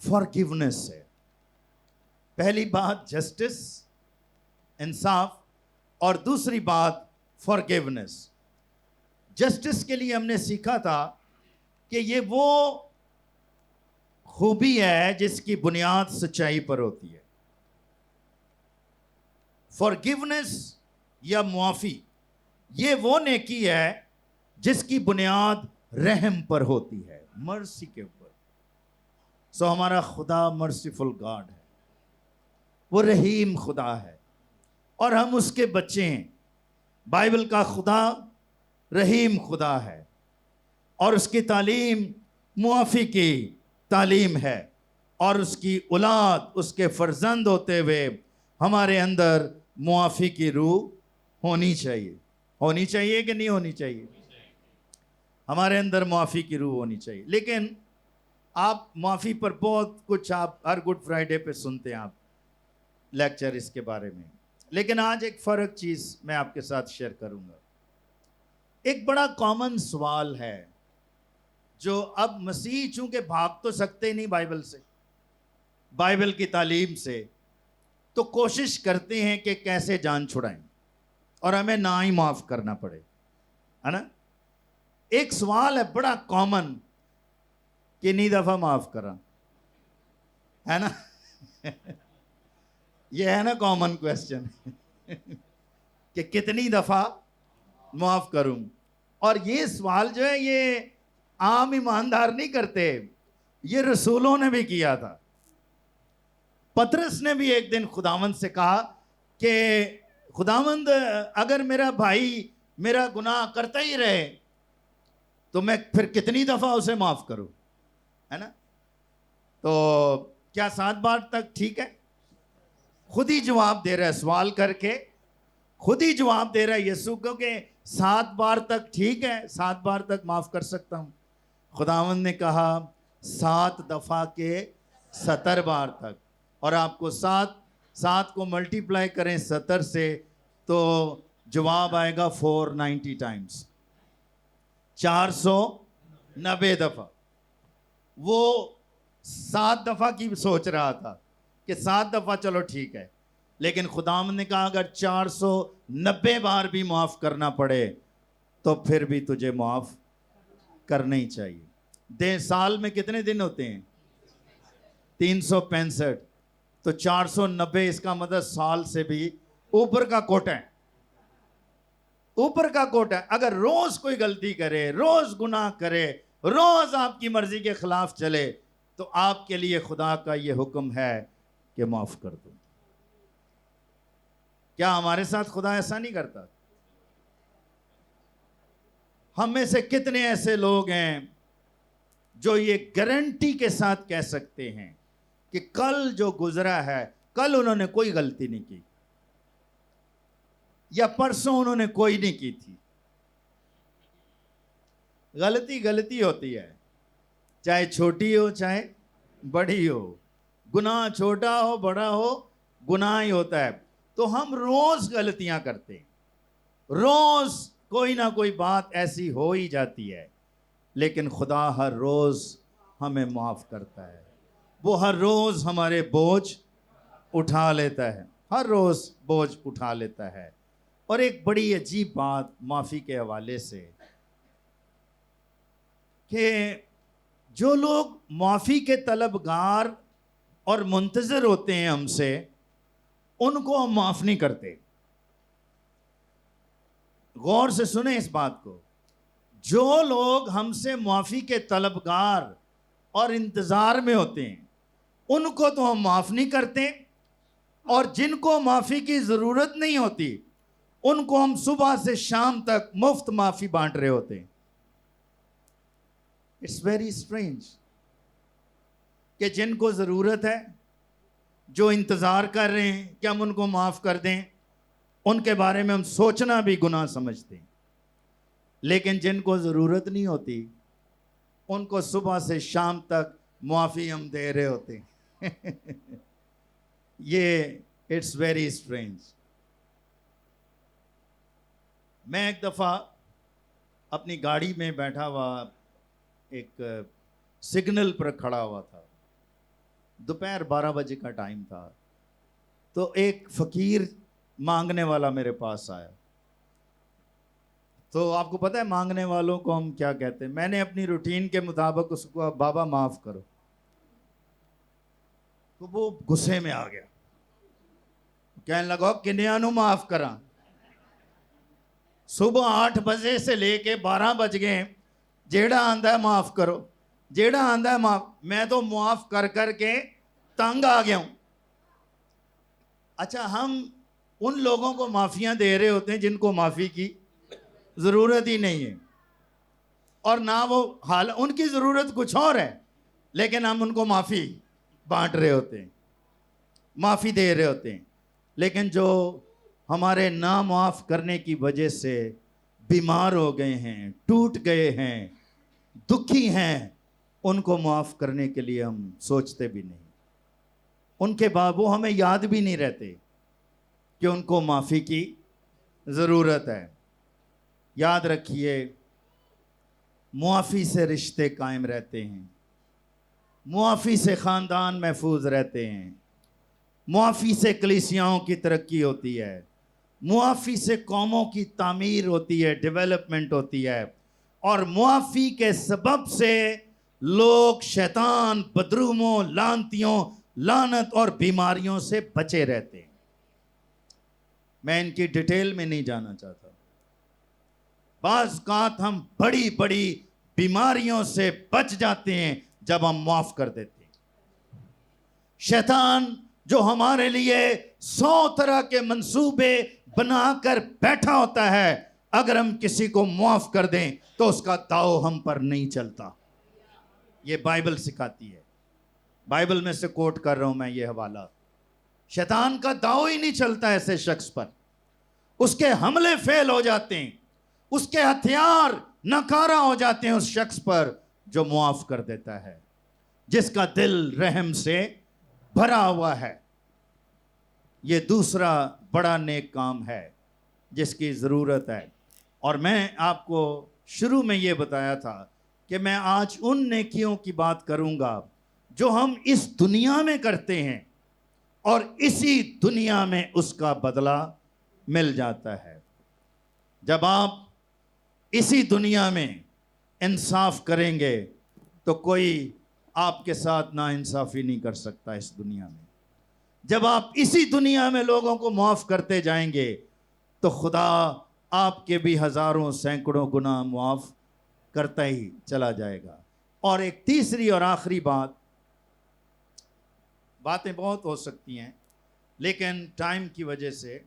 Speaker 1: فارگیونیس ہے, پہلی بات جسٹس، انصاف، اور دوسری بات فارگیونیس۔ جسٹس کے لیے ہم نے سیکھا تھا کہ یہ وہ خوبی ہے جس کی بنیاد سچائی پر ہوتی ہے۔ فارگیونیس یا معافی، یہ وہ نیکی ہے جس کی بنیاد رحم پر ہوتی ہے، مرسی کے اوپر۔ سو ہمارا خدا مرسیفل گاڈ ہے، وہ رحیم خدا ہے، اور ہم اس کے بچے ہیں۔ بائبل کا خدا رحیم خدا ہے، اور اس کی تعلیم معافی کی تعلیم ہے، اور اس کی اولاد، اس کے فرزند ہوتے ہوئے ہمارے اندر معافی کی روح ہونی چاہیے۔ ہونی چاہیے کہ نہیں ہونی چاہیے؟ ہمارے اندر معافی کی روح ہونی چاہیے۔ لیکن آپ معافی پر بہت کچھ آپ ہر گڈ فرائیڈے پہ سنتے ہیں، آپ لیکچر اس کے بارے میں، لیکن آج ایک فرق چیز میں آپ کے ساتھ شیئر کروں گا۔ ایک بڑا کامن سوال ہے جو اب مسیح چونکہ بھاگ تو سکتے نہیں بائبل سے، بائبل کی تعلیم سے، تو کوشش کرتے ہیں کہ کیسے جان چھڑائیں اور ہمیں نہ ہی معاف کرنا پڑے، ہے نا؟ ایک سوال ہے بڑا کامن، کتنی دفعہ معاف کرا، ہے نا؟ یہ ہے نا کامن کویسچن کہ کتنی دفعہ معاف کروں۔ اور یہ سوال جو ہے یہ عام ایماندار نہیں کرتے، یہ رسولوں نے بھی کیا تھا۔ پطرس نے بھی ایک دن خداوند سے کہا کہ خداوند اگر میرا بھائی میرا گناہ کرتا ہی رہے تو میں پھر کتنی دفعہ اسے معاف کروں، ہے نا؟ تو کیا 7 بار تک ٹھیک ہے؟ خود ہی جواب دے رہا ہے، سوال کر کے خود ہی جواب دے رہا ہے یسوع کو کہ 7 بار تک ٹھیک ہے، 7 بار تک معاف کر سکتا ہوں۔ خداوند نے کہا 7 دفعہ کے 70 بار تک، اور آپ کو 7 کو ملٹیپلائی کریں 70 سے تو جواب آئے گا 490 ٹائمز، 490 دفعہ۔ وہ 7 دفعہ کی سوچ رہا تھا کہ 7 دفعہ چلو ٹھیک ہے، لیکن خداوند نے کہا اگر 490 بار بھی معاف کرنا پڑے تو پھر بھی تجھے معاف کرنا ہی چاہیے۔ سال میں کتنے دن ہوتے ہیں؟ 365، تو 490 اس کا مطلب سال سے بھی اوپر کا کوٹا ہے، اوپر کا کوٹا ہے۔ اگر روز کوئی غلطی کرے، روز گناہ کرے، روز آپ کی مرضی کے خلاف چلے، تو آپ کے لیے خدا کا یہ حکم ہے کہ معاف کر دو۔ کیا ہمارے ساتھ خدا ایسا نہیں کرتا؟ ہم میں سے کتنے ایسے لوگ ہیں جو یہ گارنٹی کے ساتھ کہہ سکتے ہیں کہ کل جو گزرا ہے، کل انہوں نے کوئی غلطی نہیں کی، یا پرسوں انہوں نے کوئی نہیں کی تھی۔ غلطی ہوتی ہے، چاہے چھوٹی ہو چاہے بڑی ہو، گناہ چھوٹا ہو بڑا ہو، گناہ ہی ہوتا ہے۔ تو ہم روز غلطیاں کرتے ہیں، روز کوئی نہ کوئی بات ایسی ہو ہی جاتی ہے، لیکن خدا ہر روز ہمیں معاف کرتا ہے۔ وہ ہر روز ہمارے بوجھ اٹھا لیتا ہے، ہر روز بوجھ اٹھا لیتا ہے۔ اور ایک بڑی عجیب بات معافی کے حوالے سے کہ جو لوگ معافی کے طلبگار اور منتظر ہوتے ہیں ہم سے، ان کو ہم معاف نہیں کرتے۔ غور سے سنیں اس بات کو، جو لوگ ہم سے معافی کے طلبگار اور انتظار میں ہوتے ہیں ان کو تو ہم معاف نہیں کرتے، اور جن کو معافی کی ضرورت نہیں ہوتی ان کو ہم صبح سے شام تک مفت معافی بانٹ رہے ہوتے ہیں۔ اٹس ویری اسٹرینج کہ جن کو ضرورت ہے، جو انتظار کر رہے ہیں کہ ہم ان کو معاف کر دیں، ان کے بارے میں ہم سوچنا بھی گناہ سمجھتے ہیں، لیکن جن کو ضرورت نہیں ہوتی ان کو صبح سے شام تک معافی ہم دے رہے ہوتے ہیں۔ یہ اٹس ویری اسٹرینج۔ میں ایک دفعہ اپنی گاڑی میں بیٹھا ہوا ایک سگنل پر کھڑا ہوا تھا، دوپہر 12 بجے کا ٹائم تھا، تو ایک فقیر مانگنے والا میرے پاس آیا. تو آپ کو پتہ ہے مانگنے والوں کو ہم کیا کہتے ہیں؟ میں نے اپنی روٹین کے مطابق اس کو بابا معاف کرو. تو وہ غصے میں آ گیا, کہنے لگا کنیا نو معاف کراں, صبح 8 بجے سے لے کے 12 بج گئے, جیڑا آندا ہے معاف کرو, جیڑا آندا ہے معاف. میں تو معاف کر کر کے تنگ آ گیا ہوں. اچھا, ہم ان لوگوں کو معافیاں دے رہے ہوتے ہیں جن کو معافی کی ضرورت ہی نہیں ہے, اور نہ وہ حال ان کی ضرورت کچھ اور ہے, لیکن ہم ان کو معافی بانٹ رہے ہوتے ہیں, معافی دے رہے ہوتے ہیں. لیکن جو ہمارے نا معاف کرنے کی وجہ سے بیمار ہو گئے ہیں, ٹوٹ گئے ہیں, دکھی ہیں, ان کو معاف کرنے کے لیے ہم سوچتے بھی نہیں. ان کے بعد وہ ہمیں یاد بھی نہیں رہتے کہ ان کو معافی کی ضرورت ہے. یاد رکھیے, معافی سے رشتے قائم رہتے ہیں, معافی سے خاندان محفوظ رہتے ہیں, معافی سے کلیسیاؤں کی ترقی ہوتی ہے, معافی سے قوموں کی تعمیر ہوتی ہے, ڈیولپمنٹ ہوتی ہے, اور معافی کے سبب سے لوگ شیطان, بدروموں, لعنتیوں, لعنت اور بیماریوں سے بچے رہتے ہیں. میں ان کی ڈیٹیل میں نہیں جانا چاہتا. بعض اوقات ہم بڑی بڑی بیماریوں سے بچ جاتے ہیں جب ہم معاف کر دیتے ہیں. شیطان جو ہمارے لیے 100 طرح کے منصوبے بنا کر بیٹھا ہوتا ہے, اگر ہم کسی کو معاف کر دیں تو اس کا داؤ ہم پر نہیں چلتا. یہ بائبل سکھاتی ہے. بائبل میں سے کوٹ کر رہا ہوں میں یہ حوالہ. شیطان کا داؤ ہی نہیں چلتا ایسے شخص پر. اس کے حملے فیل ہو جاتے ہیں, اس کے ہتھیار ناکارہ ہو جاتے ہیں اس شخص پر جو معاف کر دیتا ہے, جس کا دل رحم سے بھرا ہوا ہے. یہ دوسرا بڑا نیک کام ہے جس کی ضرورت ہے. اور میں آپ کو شروع میں یہ بتایا تھا کہ میں آج ان نیکیوں کی بات کروں گا جو ہم اس دنیا میں کرتے ہیں اور اسی دنیا میں اس کا بدلہ مل جاتا ہے. جب آپ اسی دنیا میں انصاف کریں گے تو کوئی آپ کے ساتھ نا انصافی نہیں کر سکتا اس دنیا میں. جب آپ اسی دنیا میں لوگوں کو معاف کرتے جائیں گے تو خدا آپ کے بھی ہزاروں سینکڑوں گناہ معاف کرتا ہی چلا جائے گا. اور ایک تیسری اور آخری باتیں بہت ہو سکتی ہیں لیکن ٹائم کی وجہ سے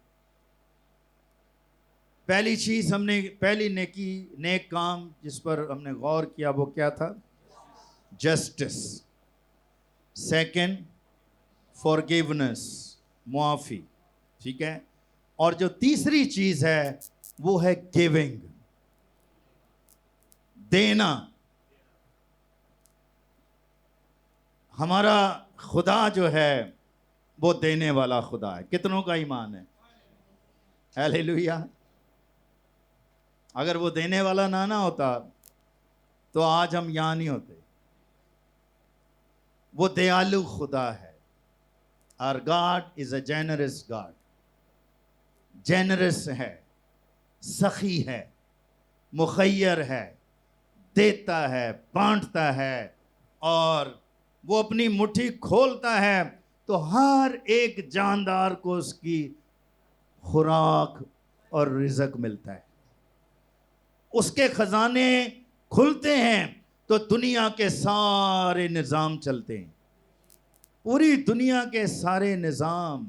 Speaker 1: پہلی چیز ہم نے, پہلی نیک کام جس پر ہم نے غور کیا وہ کیا تھا؟ جسٹس. سیکنڈ, فارگیونس, معافی. ٹھیک ہے. اور جو تیسری چیز ہے وہ ہے گیونگ, دینا. ہمارا خدا جو ہے وہ دینے والا خدا ہے. کتنوں کا ایمان ہے؟ ہیلیلویا. اگر وہ دینے والا نہ ہوتا تو آج ہم یہاں نہیں ہوتے. وہ دیالو خدا ہے. Our God is a generous God. Generous ہے, سخی ہے, مخیر ہے, دیتا ہے, بانٹتا ہے, اور وہ اپنی مٹھی کھولتا ہے تو ہر ایک جاندار کو اس کی خوراک اور رزق ملتا ہے. اس کے خزانے کھلتے ہیں تو دنیا کے سارے نظام چلتے ہیں. پوری دنیا کے سارے نظام.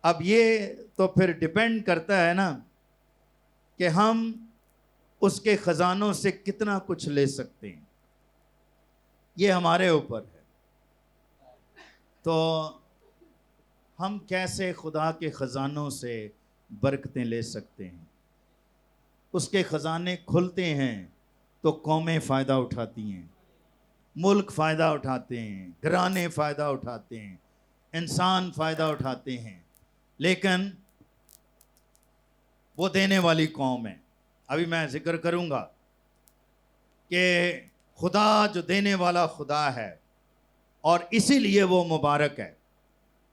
Speaker 1: اب یہ تو پھر ڈیپینڈ کرتا ہے نا کہ ہم اس کے خزانوں سے کتنا کچھ لے سکتے ہیں, یہ ہمارے اوپر ہے. تو ہم کیسے خدا کے خزانوں سے برکتیں لے سکتے ہیں؟ اس کے خزانے کھلتے ہیں تو قومیں فائدہ اٹھاتی ہیں, ملک فائدہ اٹھاتے ہیں, گھرانے فائدہ اٹھاتے ہیں, انسان فائدہ اٹھاتے ہیں. لیکن وہ دینے والی قوم ہے. ابھی میں ذکر کروں گا کہ خدا جو دینے والا خدا ہے اور اسی لیے وہ مبارک ہے.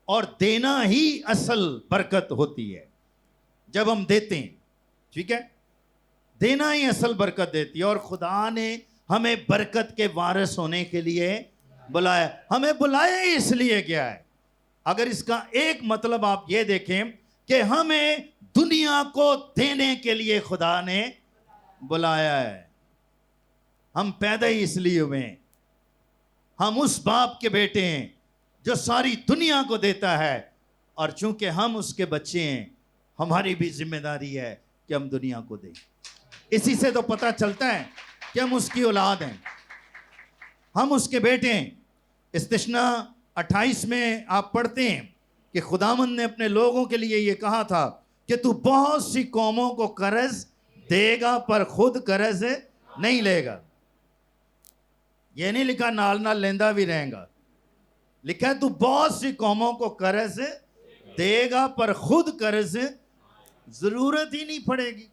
Speaker 1: اور دینا ہی اصل برکت ہوتی ہے جب ہم دیتے ہیں. ٹھیک ہے, دینا ہی اصل برکت دیتی ہے. اور خدا نے ہمیں برکت کے وارث ہونے کے لیے بلایا. ہمیں بلایا ہی اس لیے کیا ہے؟ اگر اس کا ایک مطلب آپ یہ دیکھیں کہ ہمیں دنیا کو دینے کے لیے خدا نے بلایا ہے. ہم پیدا ہی اس لیے ہوئے ہیں. ہم اس باپ کے بیٹے ہیں جو ساری دنیا کو دیتا ہے, اور چونکہ ہم اس کے بچے ہیں ہماری بھی ذمہ داری ہے کہ ہم دنیا کو دیں. اسی سے تو پتہ چلتا ہے کہ ہم اس کی اولاد ہیں, ہم اس کے بیٹے ہیں. استثنا 28 میں آپ پڑھتے ہیں کہ خداوند نے اپنے لوگوں کے لیے یہ کہا تھا کہ تو بہت سی قوموں کو قرض دے گا پر خود قرض نہیں لے گا. یہ نہیں لکھا نال نال لیندہ بھی رہیں گا, لکھا ہے تو بہت سی قوموں کو قرض دے گا پر خود قرض ضرورت ہی نہیں پڑے گی.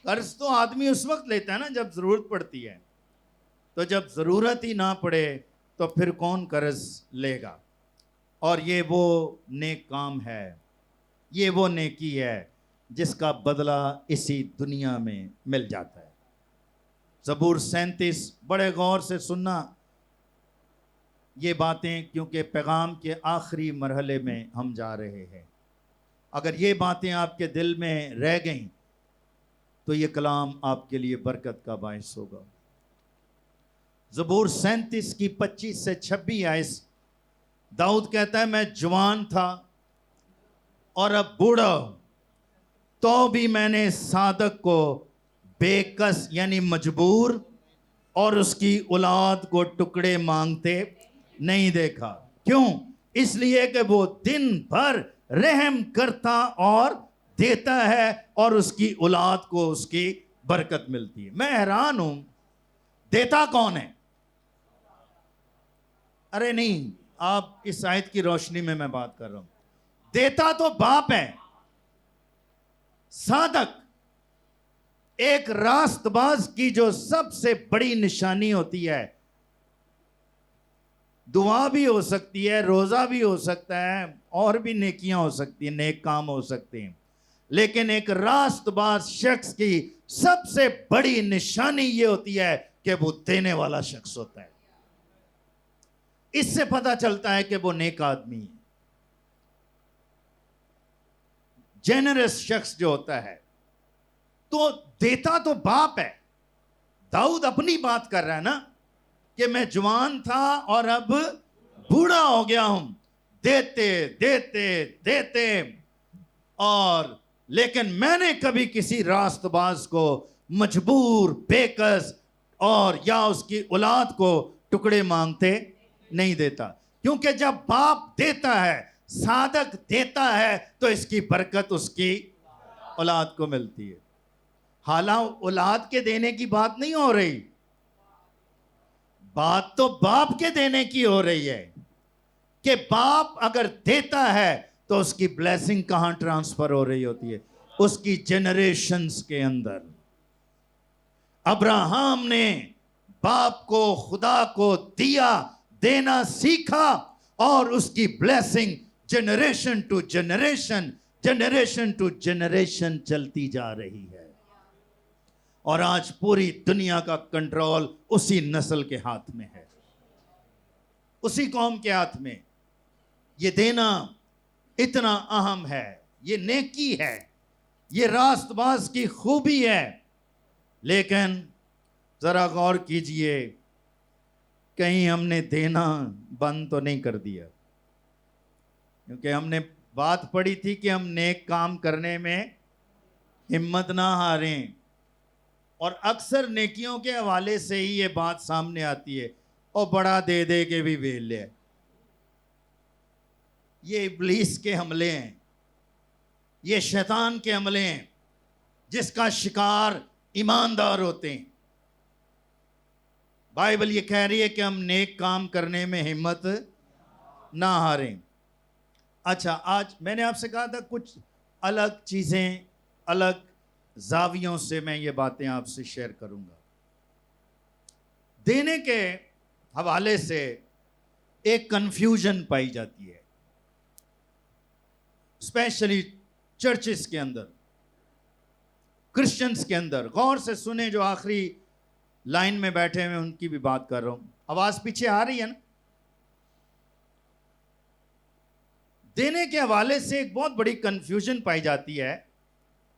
Speaker 1: قرض تو آدمی اس وقت لیتا ہے نا جب ضرورت پڑتی ہے, تو جب ضرورت ہی نہ پڑے تو پھر کون قرض لے گا؟ اور یہ وہ نیک کام ہے, یہ وہ نیکی ہے جس کا بدلہ اسی دنیا میں مل جاتا ہے. زبور 37 بڑے غور سے سننا یہ باتیں, کیونکہ پیغام کے آخری مرحلے میں ہم جا رہے ہیں. اگر یہ باتیں آپ کے دل میں رہ گئیں تو یہ کلام آپ کے لیے برکت کا باعث ہوگا. زبور 37 کی 25 سے 26 آیت, داؤد کہتا ہے میں جوان تھا اور اب بوڑھا ہوں, تو بھی میں نے صادق کو بے کس یعنی مجبور اور اس کی اولاد کو ٹکڑے مانگتے نہیں دیکھا. کیوں؟ اس لیے کہ وہ دن بھر رحم کرتا اور دیتا ہے اور اس کی اولاد کو اس کی برکت ملتی ہے. میں حیران ہوں, دیتا کون ہے؟ ارے نہیں, آپ اس آیت کی روشنی میں بات کر رہا ہوں. دیتا تو باپ ہے. صادق, ایک راست باز کی جو سب سے بڑی نشانی ہوتی ہے, دعا بھی ہو سکتی ہے, روزہ بھی ہو سکتا ہے, اور بھی نیکیاں ہو سکتی ہیں, نیک کام ہو سکتے ہیں, لیکن ایک راست باز شخص کی سب سے بڑی نشانی یہ ہوتی ہے کہ وہ دینے والا شخص ہوتا ہے. اس سے پتہ چلتا ہے کہ وہ نیک آدمی ہے. جینرس شخص جو ہوتا ہے, تو دیتا تو باپ ہے. داؤد اپنی بات کر رہا ہے نا کہ میں جوان تھا اور اب بوڑھا ہو گیا ہوں, دیتے دیتے دیتے, اور لیکن میں نے کبھی کسی راست باز کو مجبور, بے کس اور یا اس کی اولاد کو ٹکڑے مانگتے نہیں دیتا. کیونکہ جب باپ دیتا ہے, صادق دیتا ہے, تو اس کی برکت اس کی اولاد کو ملتی ہے. حالانکہ اولاد کے دینے کی بات نہیں ہو رہی, بات تو باپ کے دینے کی ہو رہی ہے کہ باپ اگر دیتا ہے تو اس کی بلیسنگ کہاں ٹرانسفر ہو رہی ہوتی ہے؟ اس کی جنریشنز کے اندر. ابراہم نے باپ کو, خدا کو دیا, دینا سیکھا, اور اس کی blessing generation to generation, generation to generation چلتی جا رہی ہے. اور آج پوری دنیا کا کنٹرول اسی نسل کے ہاتھ میں ہے, اسی قوم کے ہاتھ میں. یہ دینا اتنا اہم ہے, یہ نیکی ہے, یہ راست باز کی خوبی ہے. لیکن ذرا غور کیجئے, کہیں ہم نے دینا بند تو نہیں کر دیا؟ کیونکہ ہم نے بات پڑھی تھی کہ ہم نیک کام کرنے میں ہمت نہ ہاریں, اور اکثر نیکیوں کے حوالے سے ہی یہ بات سامنے آتی ہے, اور بڑا دے دے کے بھی ویل لے. یہ ابلیس کے حملے ہیں, یہ شیطان کے حملے ہیں جس کا شکار ایماندار ہوتے ہیں. بائبل یہ کہہ رہی ہے کہ ہم نیک کام کرنے میں ہمت نہ ہاریں. اچھا, آج میں نے آپ سے کہا تھا کچھ الگ چیزیں, الگ زاویوں سے میں یہ باتیں آپ سے شیئر کروں گا. دینے کے حوالے سے ایک کنفیوژن پائی جاتی ہے، اسپیشلی چرچز کے اندر، کرسچنز کے اندر. غور سے سنیں، جو آخری لائن میں بیٹھے ہوئے ان کی بھی بات کر رہا ہوں. آواز پیچھے آ رہی ہے نا؟ دینے کے حوالے سے ایک بہت بڑی کنفیوژن پائی جاتی ہے،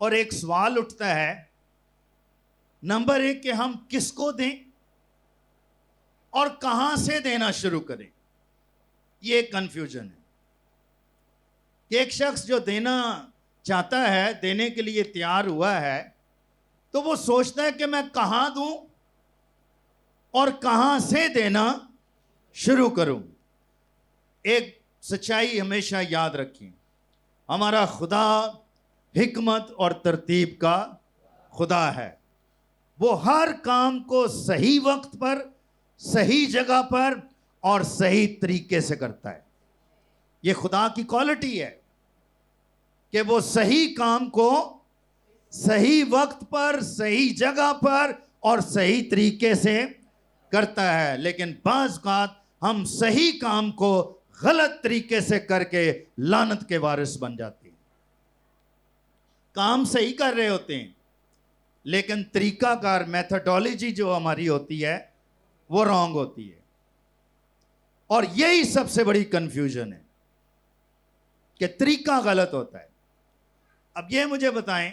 Speaker 1: اور ایک سوال اٹھتا ہے، نمبر ایک کہ ہم کس کو دیں اور کہاں سے دینا شروع کریں. یہ ایک کنفیوژن ہے کہ ایک شخص جو دینا چاہتا ہے، دینے کے لیے تیار ہوا ہے، تو وہ سوچتا ہے کہ میں کہاں دوں اور کہاں سے دینا شروع کروں. ایک سچائی ہمیشہ یاد رکھیں، ہمارا خدا حکمت اور ترتیب کا خدا ہے. وہ ہر کام کو صحیح وقت پر، صحیح جگہ پر اور صحیح طریقے سے کرتا ہے. یہ خدا کی کوالٹی ہے کہ وہ صحیح کام کو صحیح وقت پر، صحیح جگہ پر اور صحیح طریقے سے کرتا ہے. لیکن بعض اوقات ہم صحیح کام کو غلط طریقے سے کر کے لعنت کے وارث بن جاتے ہیں. کام صحیح کر رہے ہوتے ہیں، لیکن طریقہ کار، میتھڈولوجی جو ہماری ہوتی ہے وہ رانگ ہوتی ہے. اور یہی سب سے بڑی کنفیوژن ہے کہ طریقہ غلط ہوتا ہے. اب یہ مجھے بتائیں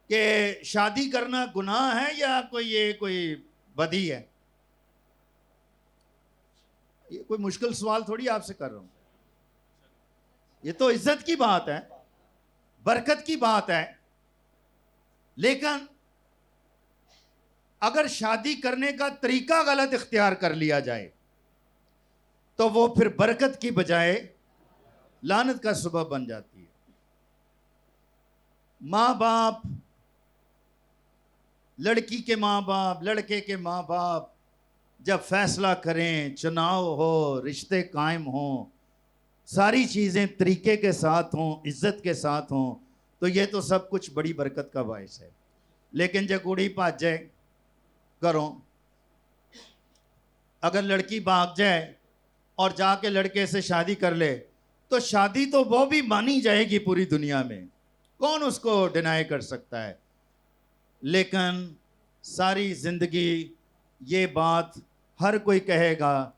Speaker 1: کہ شادی کرنا گناہ ہے یا کوئی بدی ہے؟ یہ کوئی مشکل سوال تھوڑی آپ سے کر رہا ہوں. یہ تو عزت کی بات ہے، برکت کی بات ہے. لیکن اگر شادی کرنے کا طریقہ غلط اختیار کر لیا جائے تو وہ پھر برکت کی بجائے لعنت کا سبب بن جاتی ہے. ماں باپ، لڑکی کے ماں باپ، لڑکے کے ماں باپ جب فیصلہ کریں، چناؤ ہو، رشتے قائم ہوں، ساری چیزیں طریقے کے ساتھ ہوں، عزت کے ساتھ ہوں، تو یہ تو سب کچھ بڑی برکت کا باعث ہے. لیکن جب کوڑی بھاگ جائے کرو، اگر لڑکی بھاگ جائے اور جا کے لڑکے سے شادی کر لے، تو شادی تو وہ بھی مانی جائے گی پوری دنیا میں، کون اس کو ڈینائی کر سکتا ہے. لیکن ساری زندگی یہ بات ہر کوئی کہے گا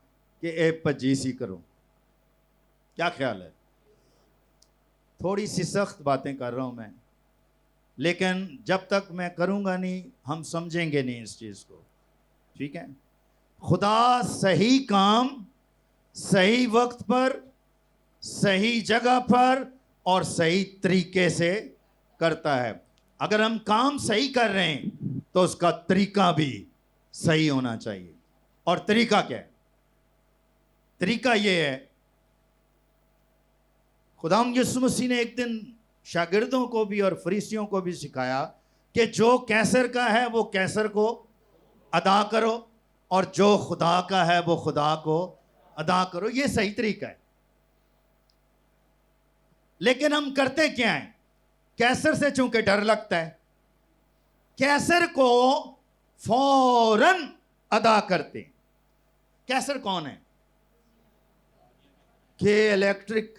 Speaker 1: کہ اے پجیسی کرو. کیا خیال ہے؟ تھوڑی سی سخت باتیں کر رہا ہوں میں، لیکن جب تک میں کروں گا نہیں، ہم سمجھیں گے نہیں اس چیز کو. ٹھیک ہے؟ خدا صحیح کام صحیح وقت پر، صحیح جگہ پر اور صحیح طریقے سے کرتا ہے. اگر ہم کام صحیح کر رہے ہیں تو اس کا طریقہ بھی صحیح ہونا چاہیے. اور طریقہ کیا ہے؟ طریقہ یہ ہے، خداوند یسوع مسیح نے ایک دن شاگردوں کو بھی اور فریسیوں کو بھی سکھایا کہ جو کیسر کا ہے وہ کیسر کو ادا کرو، اور جو خدا کا ہے وہ خدا کو ادا کرو. یہ صحیح طریقہ ہے. لیکن ہم کرتے کیا ہیں؟ کیسر سے چونکہ ڈر لگتا ہے، کیسر کو فوراً ادا کرتے ہیں. کیسر کون ہے؟ کہ الیکٹرک،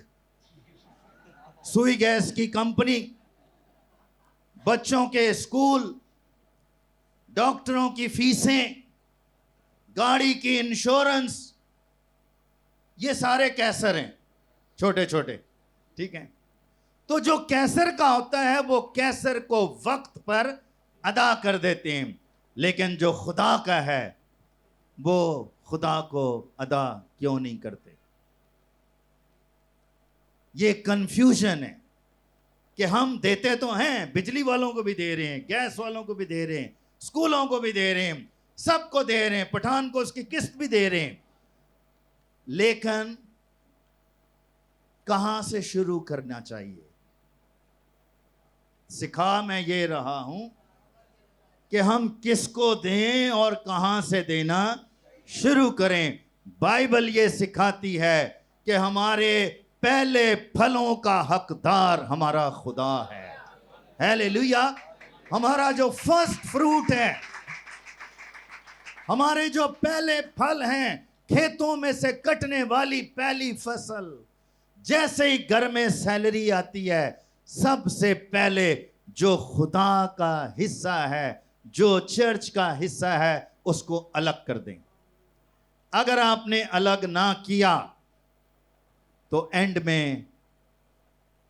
Speaker 1: سوئی گیس کی کمپنی، بچوں کے اسکول، ڈاکٹروں کی فیسیں، گاڑی کی انشورنس، یہ سارے کیسر ہیں، چھوٹے چھوٹے. ٹھیک ہے؟ تو جو کیسر کا ہوتا ہے وہ کیسر کو وقت پر ادا کر دیتے ہیں، لیکن جو خدا کا ہے وہ خدا کو ادا کیوں نہیں کرتے؟ یہ کنفیوژن ہے کہ ہم دیتے تو ہیں، بجلی والوں کو بھی دے رہے ہیں، گیس والوں کو بھی دے رہے ہیں، اسکولوں کو بھی دے رہے ہیں، سب کو دے رہے ہیں، پٹھان کو اس کی قسط بھی دے رہے ہیں. لیکن کہاں سے شروع کرنا چاہیے؟ سکھا میں یہ رہا ہوں کہ ہم کس کو دیں اور کہاں سے دینا شروع کریں. بائبل یہ سکھاتی ہے کہ ہمارے پہلے پھلوں کا حقدار ہمارا خدا ہے. ہیلیلویا! ہمارا جو فرسٹ فروٹ ہے، ہمارے جو پہلے پھل ہیں، کھیتوں میں سے کٹنے والی پہلی فصل، جیسے ہی گھر میں سیلری آتی ہے، سب سے پہلے جو خدا کا حصہ ہے، جو چرچ کا حصہ ہے، اس کو الگ کر دیں۔ اگر آپ نے الگ نہ کیا تو اینڈ میں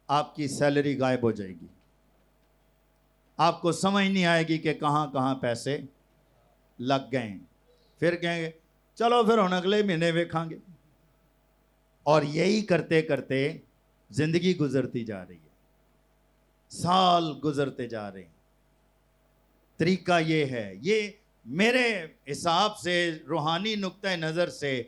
Speaker 1: آپ کی سیلری غائب ہو جائے گی، آپ کو سمجھ نہیں آئے گی کہ کہاں کہاں پیسے لگ گئے ہیں۔ پھر کہیں گے چلو پھر ہن اگلے مہینے ویکھاں گے، اور یہی کرتے کرتے زندگی گزرتی جا رہی ہے، سال گزرتے جا رہے ہیں۔ طریقہ یہ ہے، یہ میرے حساب سے روحانی نقطہ نظر سے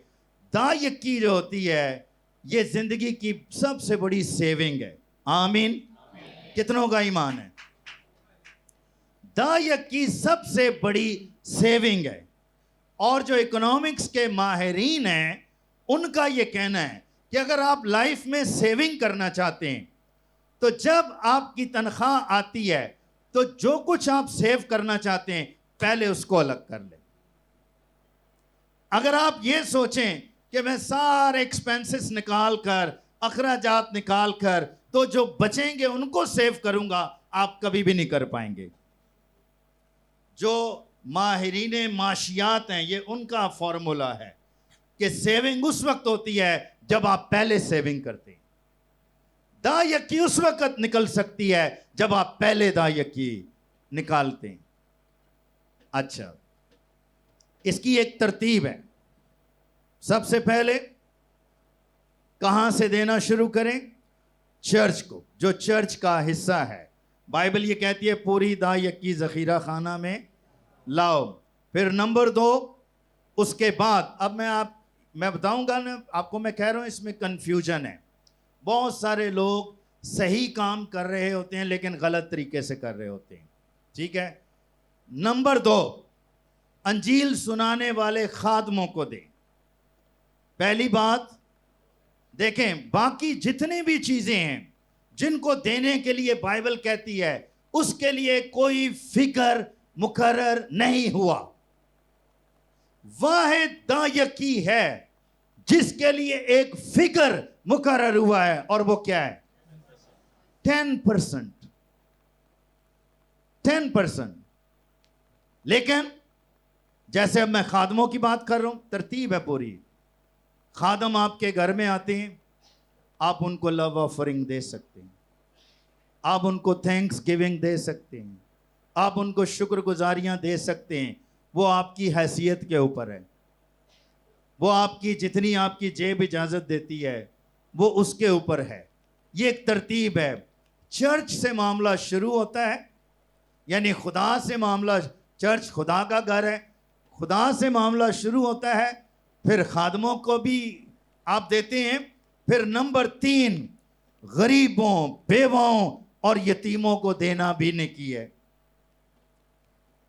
Speaker 1: دائیکی جو ہوتی ہے یہ زندگی کی سب سے بڑی سیونگ ہے۔ آمین۔ کتنوں کا ایمان ہے؟ دائیکی سب سے بڑی سیونگ ہے، اور جو اکنامکس کے ماہرین ہیں ان کا یہ کہنا ہے کہ اگر آپ لائف میں سیونگ کرنا چاہتے ہیں تو جب آپ کی تنخواہ آتی ہے تو جو کچھ آپ سیو کرنا چاہتے ہیں پہلے اس کو الگ کر لیں۔ اگر آپ یہ سوچیں کہ میں سارے ایکسپینسز نکال کر، اخراجات نکال کر، تو جو بچیں گے ان کو سیو کروں گا، آپ کبھی بھی نہیں کر پائیں گے۔ جو ماہرین معاشیات ہیں یہ ان کا فارمولا ہے کہ سیونگ اس وقت ہوتی ہے جب آپ پہلے سیونگ کرتے ہیں، دائیکی اس وقت نکل سکتی ہے جب آپ پہلے دائیکی نکالتے ہیں۔ اچھا، اس کی ایک ترتیب ہے۔ سب سے پہلے کہاں سے دینا شروع کریں؟ چرچ کو، جو چرچ کا حصہ ہے۔ بائبل یہ کہتی ہے پوری دائیکی ذخیرہ خانہ میں لاؤ۔ پھر نمبر 2، اس کے بعد اب میں بتاؤں گا نا آپ کو، میں کہہ رہا ہوں اس میں کنفیوژن ہے۔ بہت سارے لوگ صحیح کام کر رہے ہوتے ہیں لیکن غلط طریقے سے کر رہے ہوتے ہیں، ٹھیک ہے۔ نمبر 2، انجیل سنانے والے خادموں کو دیں۔ پہلی بات دیکھیں، باقی جتنی بھی چیزیں ہیں جن کو دینے کے لیے بائبل کہتی ہے اس کے لیے کوئی فکر مقرر نہیں ہوا۔ واحد دائیکی ہے جس کے لیے ایک فکر مقرر ہوا ہے، اور وہ کیا ہے؟ 10%۔ 10%۔ لیکن جیسے اب میں خادموں کی بات کر رہا ہوں، ترتیب ہے پوری۔ خادم آپ کے گھر میں آتے ہیں، آپ ان کو لو آفرنگ دے سکتے ہیں، آپ ان کو تھینکس گیونگ دے سکتے ہیں، آپ ان کو شکر گزاریاں دے سکتے ہیں۔ وہ آپ کی حیثیت کے اوپر ہے، وہ آپ کی جتنی آپ کی جیب اجازت دیتی ہے وہ اس کے اوپر ہے۔ یہ ایک ترتیب ہے۔ چرچ سے معاملہ شروع ہوتا ہے، یعنی خدا سے معاملہ، چرچ خدا کا گھر ہے، خدا سے معاملہ شروع ہوتا ہے، پھر خادموں کو بھی آپ دیتے ہیں، پھر نمبر 3 غریبوں، بیواؤں اور یتیموں کو دینا بھی نیکی ہے۔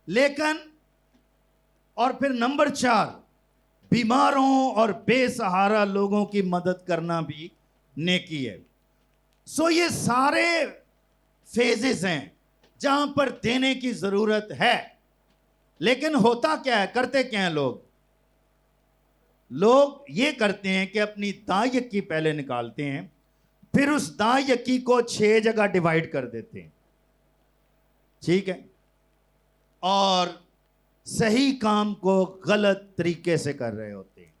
Speaker 1: لیکن اور پھر نمبر 4 بیماروں اور بے سہارا لوگوں کی مدد کرنا بھی نیکی ہے۔ سو یہ سارے فیزز ہیں جہاں پر دینے کی ضرورت ہے۔ لیکن ہوتا کیا ہے، کرتے کیا ہیں لوگ یہ کرتے ہیں کہ اپنی دائیکی پہلے نکالتے ہیں، پھر اس دائیکی کو 6 جگہ ڈیوائیڈ کر دیتے ہیں، ٹھیک ہے، اور صحیح کام کو غلط طریقے سے کر رہے ہوتے ہیں۔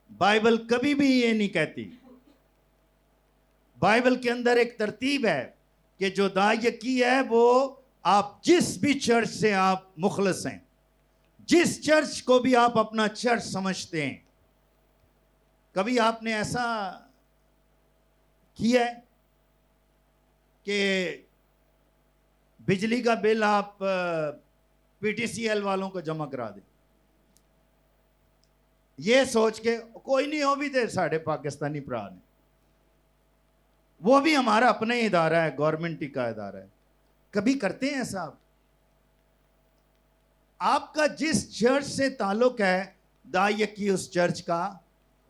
Speaker 1: بائبل کبھی بھی یہ نہیں کہتی۔ بائبل کے اندر ایک ترتیب ہے کہ جو دائیکی ہے وہ آپ جس بھی چرچ سے آپ مخلص ہیں، جس چرچ کو بھی آپ اپنا چرچ سمجھتے ہیں، کبھی آپ نے ایسا کیا ہے کہ بجلی کا بل آپ پی ٹی سی ایل والوں کو جمع کرا دیں، یہ سوچ کے کوئی نہیں، ہو بھی تھے ساڑھے پاکستانی برا نے، وہ بھی ہمارا اپنا ہی ادارہ ہے، گورنمنٹ کا ادارہ ہے۔ کبھی کرتے ہیں ایسا؟ آپ کا جس چرچ سے تعلق ہے دائیکی اس چرچ کا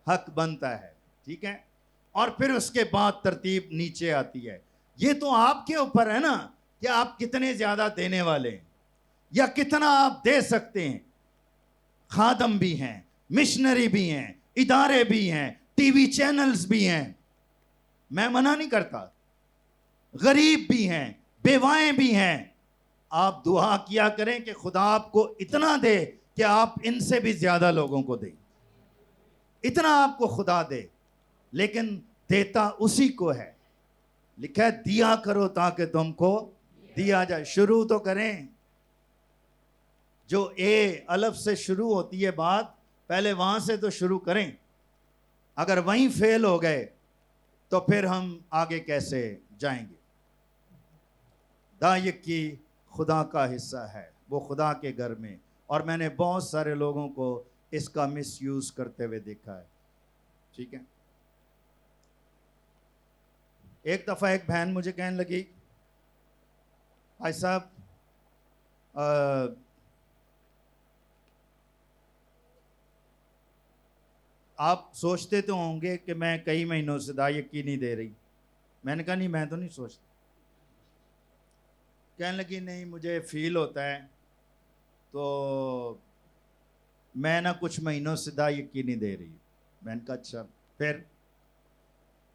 Speaker 1: حق بنتا ہے، ٹھیک ہے، اور پھر اس کے بعد ترتیب نیچے آتی ہے۔ یہ تو آپ کے اوپر ہے نا کہ آپ کتنے زیادہ دینے والے ہیں یا کتنا آپ دے سکتے ہیں۔ خادم بھی ہیں، مشنری بھی ہیں, ادارے بھی ہیں, ٹی وی چینلز بھی ہیں, میں منع نہیں کرتا, غریب بھی ہیں, بیوائیں بھی ہیں. آپ دعا کیا کریں کہ خدا آپ کو اتنا دے کہ آپ ان سے بھی زیادہ لوگوں کو دیں, اتنا آپ کو خدا دے. لیکن دیتا اسی کو ہے. لکھا ہے دیا کرو تاکہ تم کو دیا جائے. شروع تو کریں. جو اے الف سے شروع ہوتی ہے بات, پہلے وہاں سے تو شروع کریں. اگر وہیں فیل ہو گئے تو پھر ہم آگے کیسے جائیں گے؟ دائق کی خدا کا حصہ ہے, وہ خدا کے گھر میں. اور میں نے بہت سارے لوگوں کو اس کا مس یوز کرتے ہوئے دیکھا ہے. ٹھیک ہے. ایک دفعہ ایک بہن مجھے کہنے لگی, بھائی صاحب آپ سوچتے تو ہوں گے کہ میں کئی مہینوں سے دائق کی نہیں دے رہی. میں نے کہا نہیں, میں تو نہیں سوچتا. کہنے لگی نہیں, مجھے فیل ہوتا ہے تو میں نہ کچھ مہینوں سے دائق کی نہیں دے رہی. میں نے کہا اچھا. پھر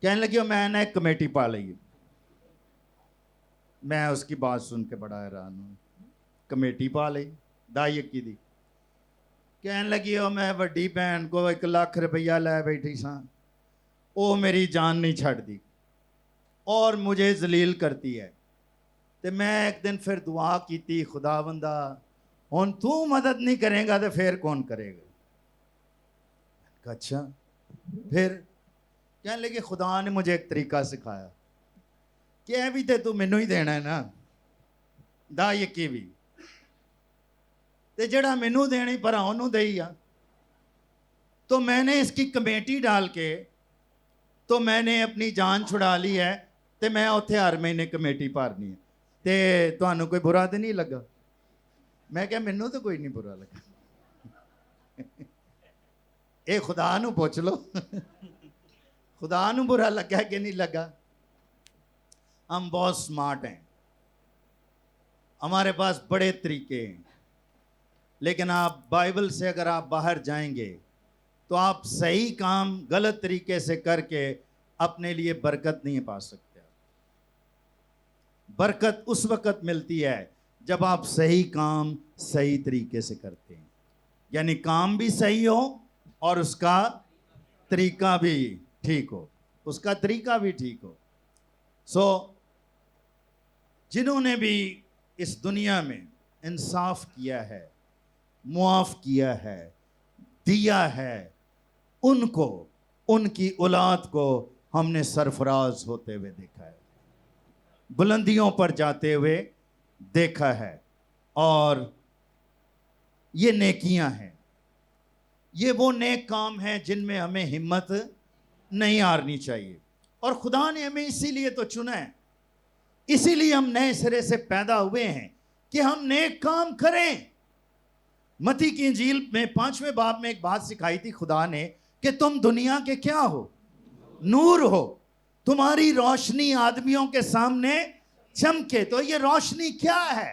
Speaker 1: کہنے لگی میں نے ایک کمیٹی پا لی. میں اس کی بات سن کے بڑا حیران ہوں. کمیٹی پا لی, دائق کی دی. کہنے لگی میں وڈی بہن کو 1 لاکھ روپیہ لے بیٹھی سا, وہ میری جان نہیں چھڑ دی اور مجھے ذلیل کرتی ہے. تو میں ایک دن پھر دعا کی تھی, خدا بندہ ہن تو مدد نہیں کرے گا تو پھر کون کرے گا؟ اچھا. پھر کہنے لگے خدا نے مجھے ایک طریقہ سکھایا کہ بھی تو مینوں ہی دینا ہے نا, دائق کی بھی تے جڑا مینوں دینی پر انہوں دئی آ. تو میں نے اس کی کمیٹی ڈال کے تو میں نے اپنی جان چھڑا لی ہے. تے میں اتنے ہر مہینے کمیٹی بھرنی ہے. تے تمہیں کوئی برا تو نہیں لگا؟ میں کہا مینوں تو کوئی نہیں برا لگا. اے خدا نو پوچھ لو, خدا نو برا لگا کہ نہیں لگا؟ ہم بہت سمارٹ ہیں, ہمارے پاس بڑے طریقے ہیں, لیکن آپ بائبل سے اگر آپ باہر جائیں گے تو آپ صحیح کام غلط طریقے سے کر کے اپنے لیے برکت نہیں پا سکتے. برکت اس وقت ملتی ہے جب آپ صحیح کام صحیح طریقے سے کرتے ہیں, یعنی کام بھی صحیح ہو اور اس کا طریقہ بھی ٹھیک ہو, اس کا طریقہ بھی ٹھیک ہو. جنہوں نے بھی اس دنیا میں انصاف کیا ہے, معاف کیا ہے, دیا ہے, ان کو, ان کی اولاد کو ہم نے سرفراز ہوتے ہوئے دیکھا ہے, بلندیوں پر جاتے ہوئے دیکھا ہے. اور یہ نیکیاں ہیں, یہ وہ نیک کام ہیں جن میں ہمیں ہمت نہیں ہارنی چاہیے. اور خدا نے ہمیں اسی لیے تو چنا ہے, اسی لیے ہم نئے سرے سے پیدا ہوئے ہیں کہ ہم نیک کام کریں. متی کی انجیل میں 5ویں باب میں ایک بات سکھائی تھی خدا نے کہ تم دنیا کے کیا ہو؟ نور ہو. تمہاری روشنی آدمیوں کے سامنے چمکے. تو یہ روشنی کیا ہے؟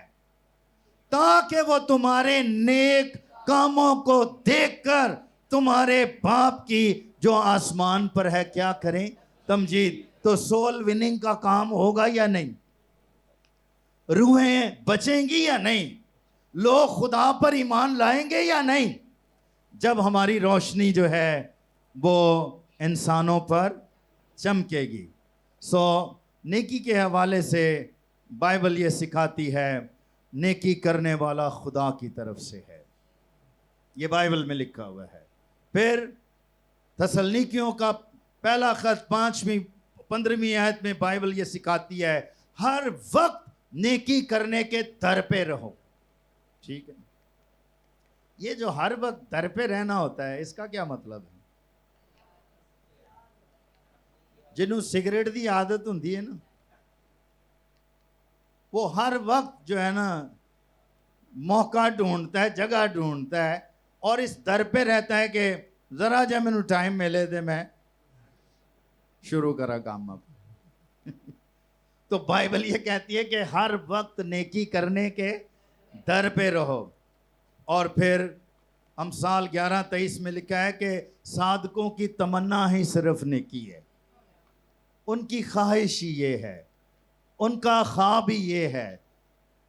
Speaker 1: تاکہ وہ تمہارے نیک کاموں کو دیکھ کر تمہارے باپ کی جو آسمان پر ہے کیا کریں؟ تمجید. تو سول وننگ کا کام ہوگا یا نہیں؟ روحیں بچیں گی یا نہیں؟ لوگ خدا پر ایمان لائیں گے یا نہیں؟ جب ہماری روشنی جو ہے وہ انسانوں پر چمکے گی. نیکی کے حوالے سے بائبل یہ سکھاتی ہے نیکی کرنے والا خدا کی طرف سے ہے, یہ بائبل میں لکھا ہوا ہے. پھر تسلنیکیوں کا پہلا خط 15ویں آیت میں بائبل یہ سکھاتی ہے ہر وقت نیکی کرنے کے در پہ رہو. ٹھیک ہے. یہ جو ہر وقت در پہ رہنا ہوتا ہے اس کا کیا مطلب ہے؟ جنہوں سگریٹ دی عادت ہوندی ہے نا, وہ ہر وقت جو ہے نا موقع ڈھونڈتا ہے, جگہ ڈھونڈتا ہے, اور اس در پہ رہتا ہے کہ ذرا جب مینوں ٹائم ملے دے میں شروع کرا کام. اب تو بائبل یہ کہتی ہے کہ ہر وقت نیکی کرنے کے در پہ رہو. اور پھر امثال 11:23 میں لکھا ہے کہ صادقوں کی تمنا ہی صرف نیکی ہے، ان کی خواہش ہی یہ ہے، ان کا خواب ہی یہ ہے،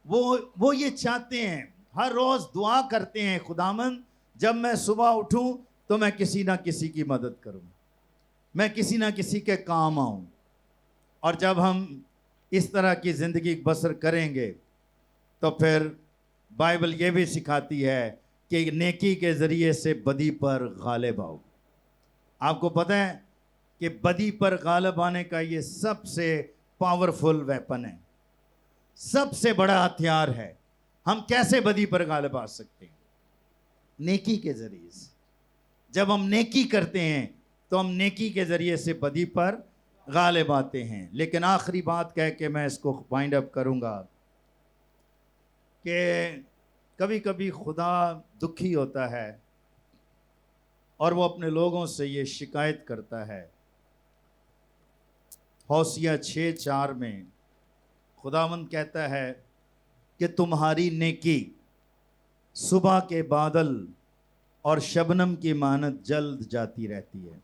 Speaker 1: وہ یہ چاہتے ہیں، ہر روز دعا کرتے ہیں، خداوند جب میں صبح اٹھوں تو میں کسی نہ کسی کی مدد کروں، میں کسی نہ کسی کے کام آؤں۔ اور جب ہم اس طرح کی زندگی بسر کریں گے تو پھر بائبل یہ بھی سکھاتی ہے کہ نیکی کے ذریعے سے بدی پر غالب آؤ۔ آپ کو پتہ ہے کہ بدی پر غالب آنے کا یہ سب سے پاورفل ویپن ہے، سب سے بڑا ہتھیار ہے۔ ہم کیسے بدی پر غالب آ سکتے ہیں؟ نیکی کے ذریعے سے۔ جب ہم نیکی کرتے ہیں تو ہم نیکی کے ذریعے سے بدی پر غالب آتے ہیں۔ لیکن آخری بات کہہ کے میں اس کو وائنڈ اپ کروں گا کہ کبھی کبھی خدا دکھی ہوتا ہے اور وہ اپنے لوگوں سے یہ شکایت کرتا ہے۔ ہوسیہ 6:4 میں خداوند کہتا ہے کہ تمہاری نیکی صبح کے بادل اور شبنم کی مانند جلد جاتی رہتی ہے۔